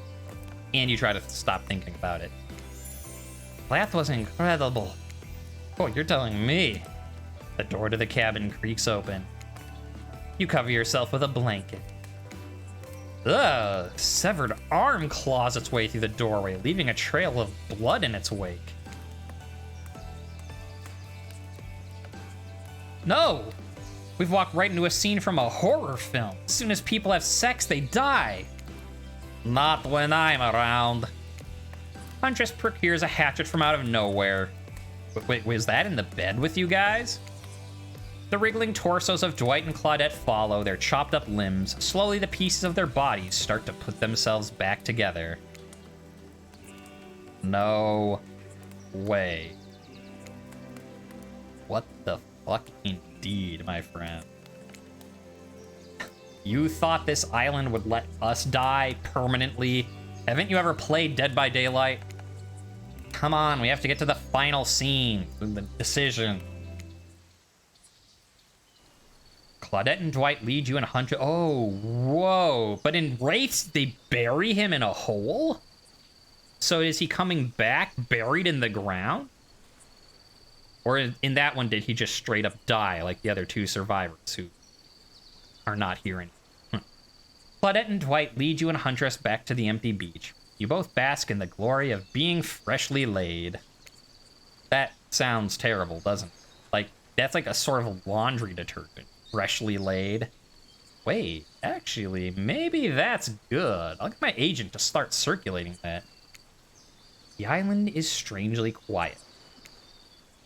And you try to stop thinking about it. That was incredible. Oh, you're telling me. The door to the cabin creaks open. You cover yourself with a blanket. Ugh, severed arm claws its way through the doorway, leaving a trail of blood in its wake. No! We've walked right into a scene from a horror film. As soon as people have sex, they die. Not when I'm around. Huntress procures a hatchet from out of nowhere. Wait, was that in the bed with you guys? The wriggling torsos of Dwight and Claudette follow, their chopped up limbs. Slowly, the pieces of their bodies start to put themselves back together. No way. What the fuck indeed, my friend. You thought this island would let us die permanently? Haven't you ever played Dead by Daylight? Come on, we have to get to the final scene. The decision. Claudette and Dwight lead you in Huntress. Oh, whoa. But in Wraiths, they bury him in a hole? So is he coming back buried in the ground? Or in that one, did he just straight up die like the other two survivors who are not here anymore? Claudette and Dwight lead you and Huntress back to the empty beach. You both bask in the glory of being freshly laid. That sounds terrible, doesn't it? Like, that's like a sort of laundry detergent. Freshly laid. Wait, actually, maybe that's good. I'll get my agent to start circulating that. The island is strangely quiet.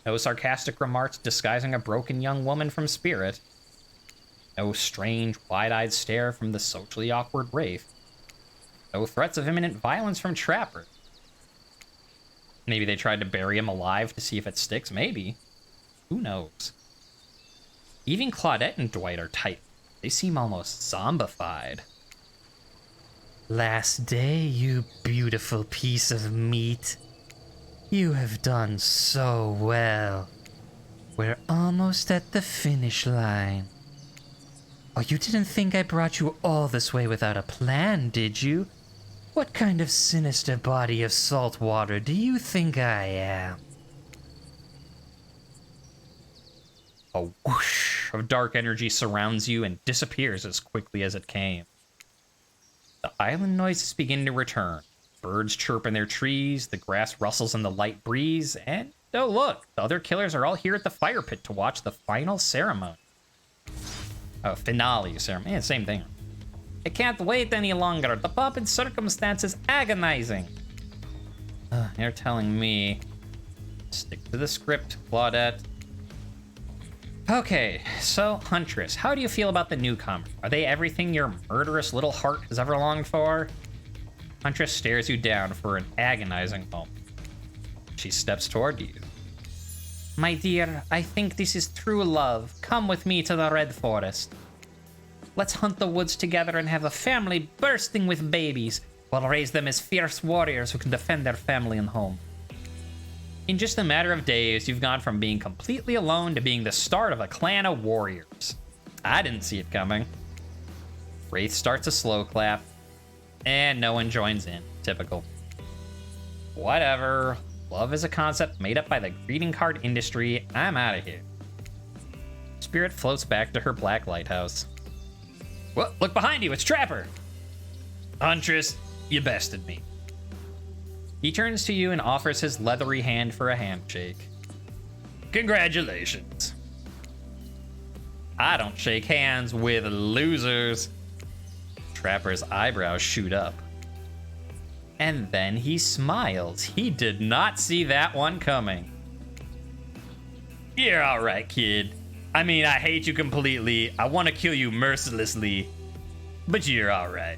No sarcastic remarks disguising a broken young woman from Spirit. No strange, wide-eyed stare from the socially awkward Wraith. No threats of imminent violence from Trapper. Maybe they tried to bury him alive to see if it sticks, maybe. Who knows? Even Claudette and Dwight are tight. They seem almost zombified. Last day, you beautiful piece of meat. You have done so well. We're almost at the finish line. Oh, you didn't think I brought you all this way without a plan, did you? What kind of sinister body of salt water do you think I am? A whoosh of dark energy surrounds you and disappears as quickly as it came. The island noises begin to return. Birds chirp in their trees, the grass rustles in the light breeze, and oh look, the other killers are all here at the fire pit to watch the final ceremony. Oh, finale ceremony. Yeah, same thing. I can't wait any longer. The pomp and circumstance is agonizing. You're telling me. Stick to the script, Claudette. Okay, so Huntress, how do you feel about the newcomer? Are they everything your murderous little heart has ever longed for? Huntress stares you down for an agonizing moment. She steps toward you. My dear, I think this is true love. Come with me to the Red Forest. Let's hunt the woods together and have a family bursting with babies. We'll raise them as fierce warriors who can defend their family and home. In just a matter of days, you've gone from being completely alone to being the start of a clan of warriors. I didn't see it coming. Wraith starts a slow clap, and no one joins in. Typical. Whatever. Love is a concept made up by the greeting card industry. I'm out of here. Spirit floats back to her black lighthouse. Well, look behind you, it's Trapper! Huntress, you bested me. He turns to you and offers his leathery hand for a handshake. Congratulations. I don't shake hands with losers. Trapper's eyebrows shoot up. And then he smiles. He did not see that one coming. You're all right, kid. I mean, I hate you completely. I want to kill you mercilessly. But you're all right.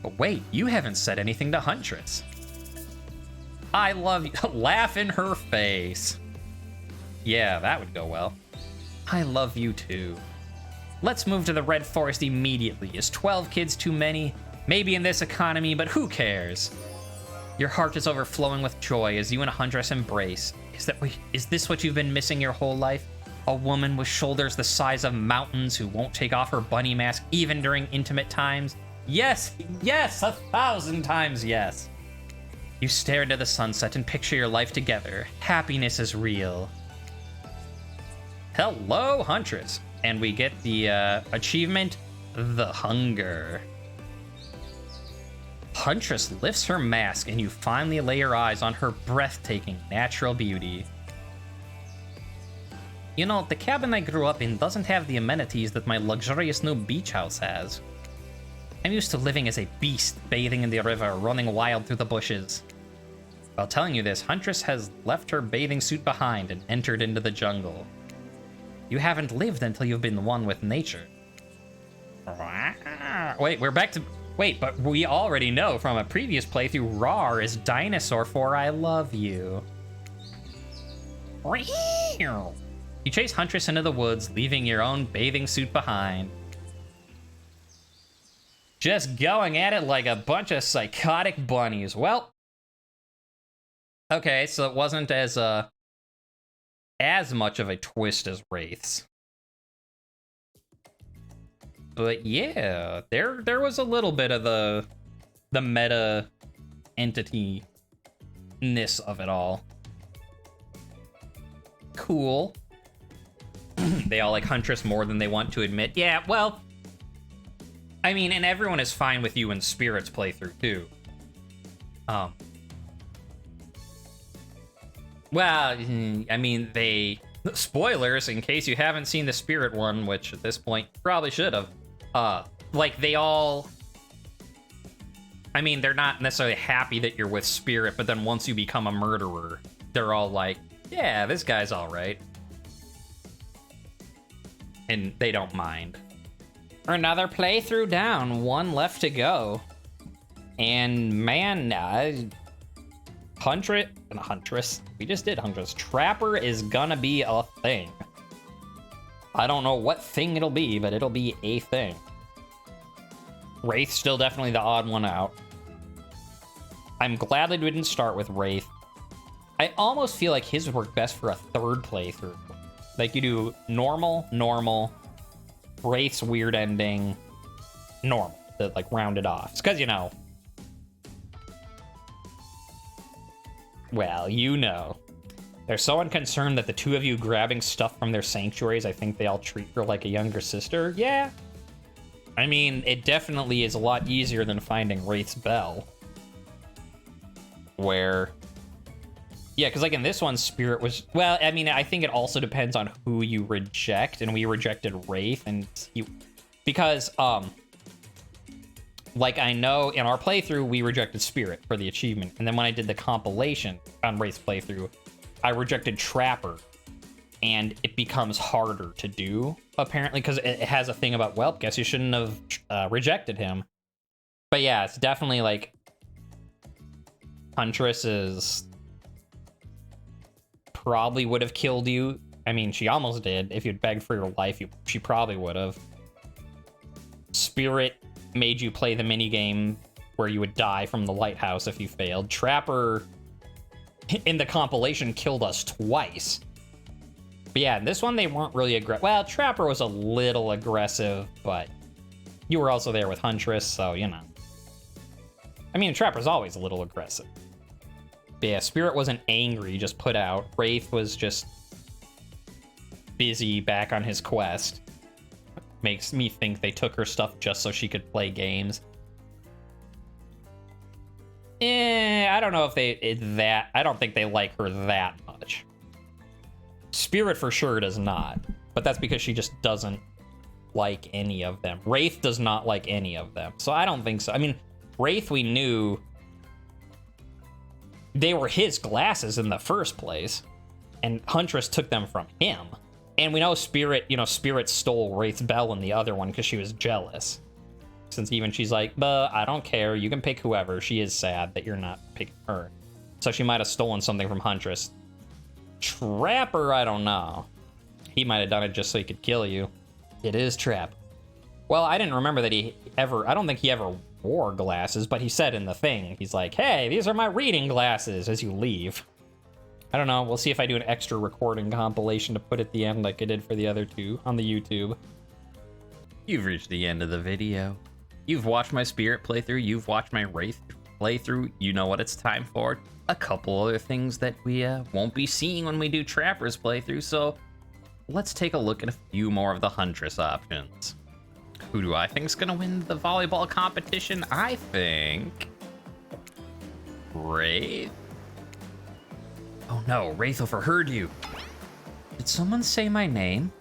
But wait, you haven't said anything to Huntress. I love you. Laugh in her face. Yeah, that would go well. I love you too. Let's move to the Red Forest immediately. Is 12 kids too many? Maybe in this economy, but who cares? Your heart is overflowing with joy as you and Huntress embrace. Is this what you've been missing your whole life? A woman with shoulders the size of mountains who won't take off her bunny mask even during intimate times? Yes, yes, 1,000 times yes. You stare into the sunset and picture your life together. Happiness is real. Hello, Huntress. And we get the achievement, The Hunger. Huntress lifts her mask and you finally lay your eyes on her breathtaking natural beauty. You know, the cabin I grew up in doesn't have the amenities that my luxurious new beach house has. I'm used to living as a beast, bathing in the river, running wild through the bushes. While telling you this, Huntress has left her bathing suit behind and entered into the jungle. You haven't lived until you've been one with nature. Wait, we're back to... Wait, but we already know from a previous playthrough, RAR is dinosaur for I love you. You chase Huntress into the woods, leaving your own bathing suit behind. Just going at it like a bunch of psychotic bunnies. Well, okay, so it wasn't as much of a twist as Wraiths. But yeah, there was a little bit of the meta entity-ness of it all. Cool. They all like Huntress more than they want to admit. Yeah, well, I mean, and everyone is fine with you in Spirit's playthrough too. Well, I mean, spoilers in case you haven't seen the Spirit one, which at this point probably should have. Like they all, I mean, they're not necessarily happy that you're with Spirit, but then once you become a murderer, they're all like, yeah, this guy's all right. And they don't mind. Another playthrough down, one left to go. And man, Huntress. We just did Huntress. Trapper is gonna be a thing. I don't know what thing it'll be, but it'll be a thing. Wraith's still definitely the odd one out. I'm glad that we didn't start with Wraith. I almost feel like his would work best for a third playthrough. Like you do normal, Wraith's weird ending, normal, to like round it off. It's because, you know, well, you know. They're so unconcerned that the two of you grabbing stuff from their sanctuaries, I think they all treat her like a younger sister. Yeah. I mean, it definitely is a lot easier than finding Wraith's Bell. Where... yeah, because like in this one, Spirit was... well, I mean, I think it also depends on who you reject, and we rejected Wraith, and he... because, Like, I know in our playthrough, we rejected Spirit for the achievement. And then when I did the compilation on Wraith's playthrough, I rejected Trapper. And it becomes harder to do, apparently, because it has a thing about, well, guess you shouldn't have rejected him. But yeah, it's definitely like Huntress is probably would have killed you. I mean, she almost did. If you'd begged for your life, she probably would have. Spirit made you play the minigame where you would die from the lighthouse if you failed. Trapper, in the compilation, killed us twice. But yeah, in this one, they weren't really aggressive. Well, Trapper was a little aggressive, but you were also there with Huntress, so, you know. I mean, Trapper's always a little aggressive. But yeah, Spirit wasn't angry, just put out. Wraith was just busy back on his quest. Makes me think they took her stuff just so she could play games. I don't know if I don't think they like her that much. Spirit for sure does not, but that's because she just doesn't like any of them. Wraith does not like any of them, so I don't think so. I mean, Wraith, we knew they were his glasses in the first place, and Huntress took them from him. And we know Spirit, Spirit stole Wraith's bell in the other one because she was jealous. Since even she's like, but I don't care, you can pick whoever. She is sad that you're not picking her. So she might have stolen something from Huntress. Trapper, I don't know. He might have done it just so he could kill you. It is Trap. Well, I didn't remember that I don't think he ever wore glasses, but he said in the thing, he's like, hey, these are my reading glasses as you leave. I don't know, we'll see if I do an extra recording compilation to put at the end like I did for the other two on the YouTube. You've reached the end of the video. You've watched my Spirit playthrough, you've watched my Wraith playthrough, you know what it's time for. A couple other things that we won't be seeing when we do Trapper's playthrough, so let's take a look at a few more of the Huntress options. Who do I think is going to win the volleyball competition? I think Wraith. Oh no, Wraith overheard you. Did someone say my name?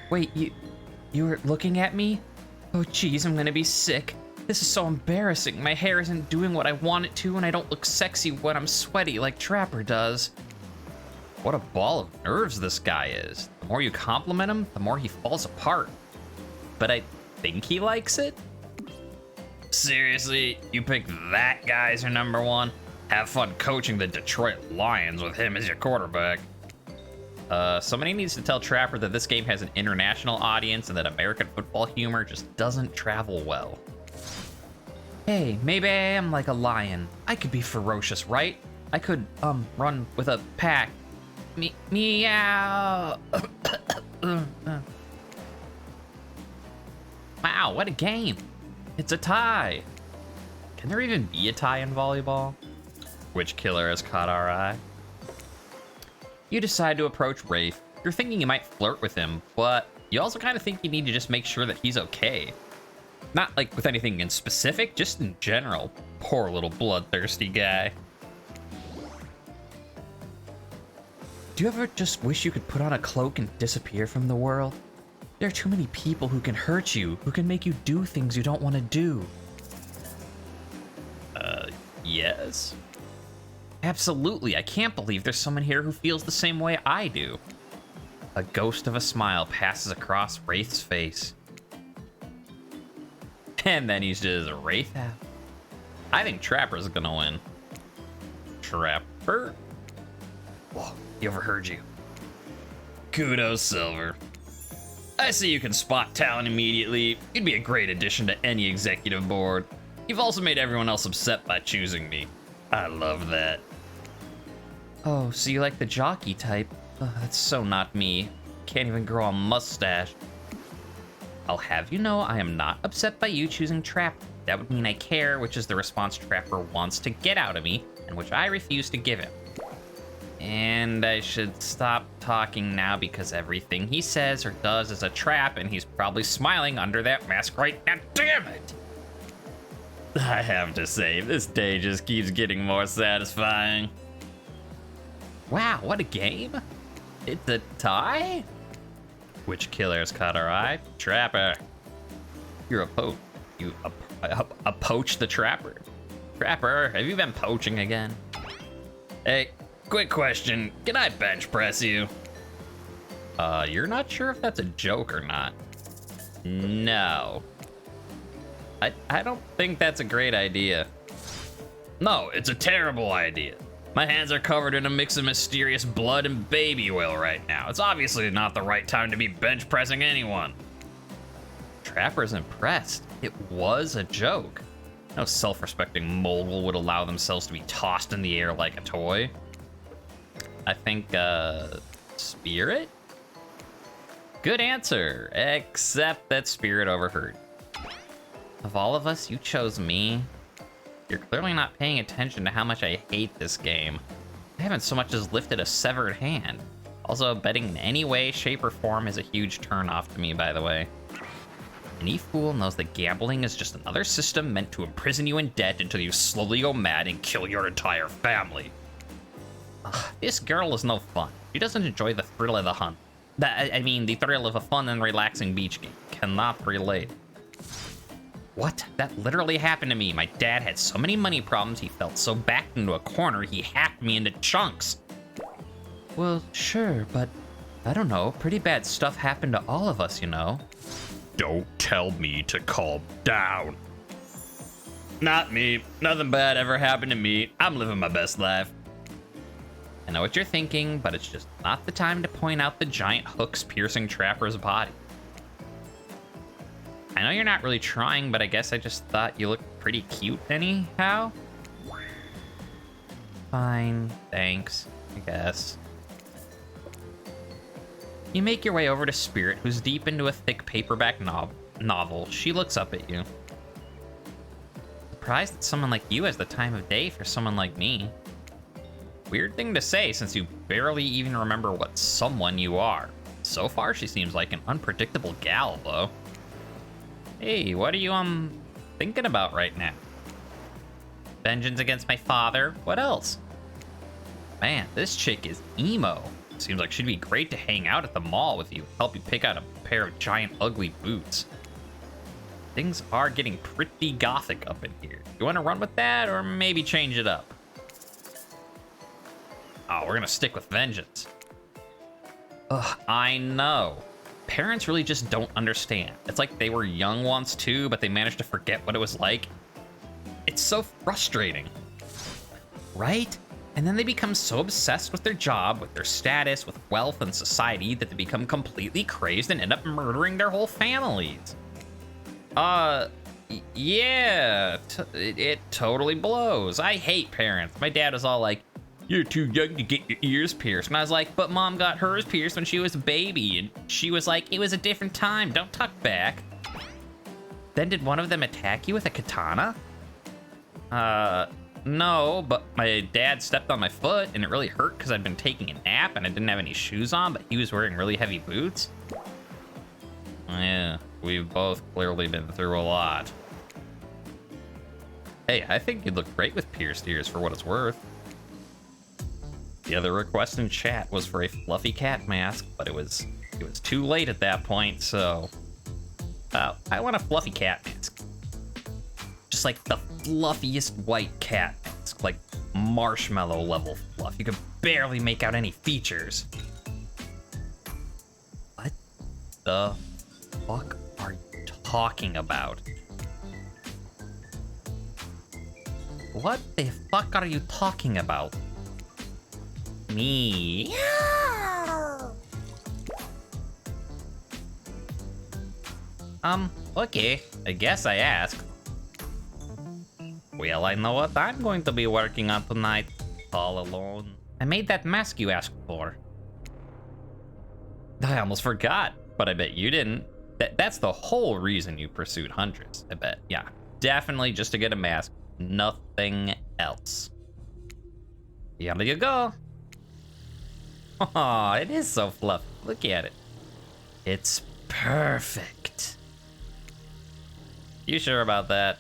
Wait, you were looking at me? Oh geez, I'm gonna be sick. This is so embarrassing. My hair isn't doing what I want it to, and I don't look sexy when I'm sweaty like Trapper does. What a ball of nerves this guy is. The more you compliment him, the more he falls apart. But I think he likes it? Seriously, you pick that guy as your number one? Have fun coaching the Detroit Lions with him as your quarterback. Somebody needs to tell Trapper that this game has an international audience and that American football humor just doesn't travel well. Hey, maybe I am like a lion. I could be ferocious, right? I could, run with a pack. Meow. Wow, what a game. It's a tie. Can there even be a tie in volleyball? Which killer has caught our eye? You decide to approach Wraith. You're thinking you might flirt with him, but you also kind of think you need to just make sure that he's okay. Not like with anything in specific, just in general. Poor little bloodthirsty guy. Do you ever just wish you could put on a cloak and disappear from the world? There are too many people who can hurt you, who can make you do things you don't want to do. Yes? Absolutely, I can't believe there's someone here who feels the same way I do. A ghost of a smile passes across Wraith's face. And then he's just Wraith out. I think Trapper's gonna win. Trapper? Whoa, he overheard you. Kudos, Silver. I see you can spot talent immediately. You'd be a great addition to any executive board. You've also made everyone else upset by choosing me. I love that. Oh, so you like the jockey type? Oh, that's so not me. Can't even grow a mustache. I'll have you know I am not upset by you choosing Trapper. That would mean I care, which is the response Trapper wants to get out of me, and which I refuse to give him. And I should stop talking now because everything he says or does is a trap, and he's probably smiling under that mask right now. Damn it! I have to say, this day just keeps getting more satisfying. Wow, what a game! It's a tie? Which killer has caught our eye? Trapper. You Poach the Trapper. Trapper, have you been poaching again? Hey, quick question. Can I bench press you? You're not sure if that's a joke or not. No. I don't think that's a great idea. No, it's a terrible idea. My hands are covered in a mix of mysterious blood and baby oil right now. It's obviously not the right time to be bench pressing anyone. Trapper's impressed. It was a joke. No self-respecting mogul would allow themselves to be tossed in the air like a toy. I think, Spirit? Good answer, except that Spirit overheard. Of all of us, you chose me. You're clearly not paying attention to how much I hate this game. I haven't so much as lifted a severed hand. Also, betting in any way, shape, or form is a huge turnoff to me, by the way. Any fool knows that gambling is just another system meant to imprison you in debt until you slowly go mad and kill your entire family. Ugh, this girl is no fun. She doesn't enjoy the thrill of the hunt. I mean, the thrill of a fun and relaxing beach game. Cannot relate. What? That literally happened to me. My dad had so many money problems, he felt so backed into a corner, he hacked me into chunks. Well, sure, but I don't know. Pretty bad stuff happened to all of us, you know. Don't tell me to calm down. Not me. Nothing bad ever happened to me. I'm living my best life. I know what you're thinking, but it's just not the time to point out the giant hooks piercing Trapper's body. I know you're not really trying, but I guess I just thought you looked pretty cute anyhow. Fine, thanks, I guess. You make your way over to Spirit, who's deep into a thick paperback novel. She looks up at you. Surprised that someone like you has the time of day for someone like me. Weird thing to say, since you barely even remember what someone you are. So far, she seems like an unpredictable gal, though. Hey, what are you, thinking about right now? Vengeance against my father? What else? Man, this chick is emo. Seems like she'd be great to hang out at the mall with you, help you pick out a pair of giant ugly boots. Things are getting pretty gothic up in here. You want to run with that, or maybe change it up? Oh, we're gonna stick with vengeance. Ugh, I know. Parents really just don't understand. It's like they were young once too, but they managed to forget what it was like. It's so frustrating. Right? And then they become so obsessed with their job, with their status, with wealth and society that they become completely crazed and end up murdering their whole families. Yeah, it totally blows. I hate parents. My dad was all like, "You're too young to get your ears pierced." And I was like, "But mom got hers pierced when she was a baby." And she was like, "It was a different time. Don't talk back." Then did one of them attack you with a katana? No, but my dad stepped on my foot and it really hurt because I'd been taking a nap and I didn't have any shoes on, but he was wearing really heavy boots. Yeah, we've both clearly been through a lot. Hey, I think you'd look great with pierced ears for what it's worth. The other request in chat was for a fluffy cat mask, but it was too late at that point, so I want a fluffy cat mask. Just like the fluffiest white cat mask, like marshmallow level fluff. You can barely make out any features. What the fuck are you talking about? What the fuck are you talking about? Me. Okay, I guess I asked. Well, I know what I'm going to be working on tonight, all alone. I made that mask you asked for. I almost forgot, but I bet you didn't. That's the whole reason you pursued Huntress, I bet. Yeah, definitely just to get a mask, nothing else. Here you go. Oh, it is so fluffy. Look at it. It's perfect. You sure about that?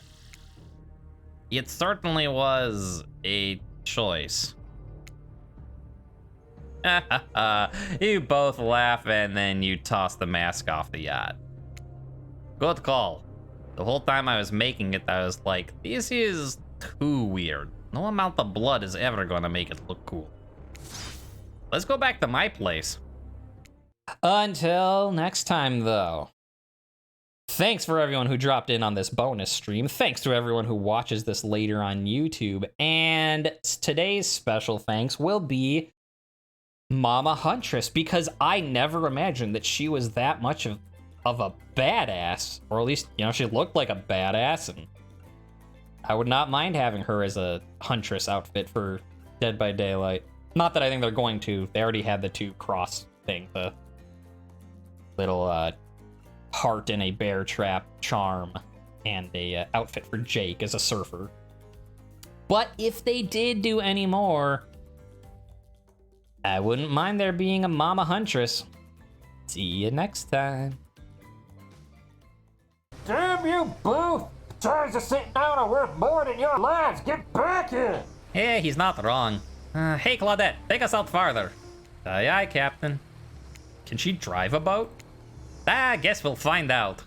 It certainly was a choice. You both laugh and then you toss the mask off the yacht. Good call. The whole time I was making it, I was like, this is too weird. No amount of blood is ever gonna make it look cool. Let's go back to my place. Until next time, though. Thanks for everyone who dropped in on this bonus stream. Thanks to everyone who watches this later on YouTube. And today's special thanks will be Mama Huntress, because I never imagined that she was that much of a badass, or at least, you know, she looked like a badass, and I would not mind having her as a Huntress outfit for Dead by Daylight. Not that I think they're going to. They already had the 2 cross thing, the little heart in a bear trap charm, and a outfit for Jake as a surfer. But if they did do any more, I wouldn't mind there being a Mama Huntress. See you next time. Damn you, Booth! Charge of sitting down are worth more than your lives. Get back here! Hey, he's not wrong. Hey, Claudette, take us out farther. Aye, aye, Captain. Can she drive a boat? I guess we'll find out.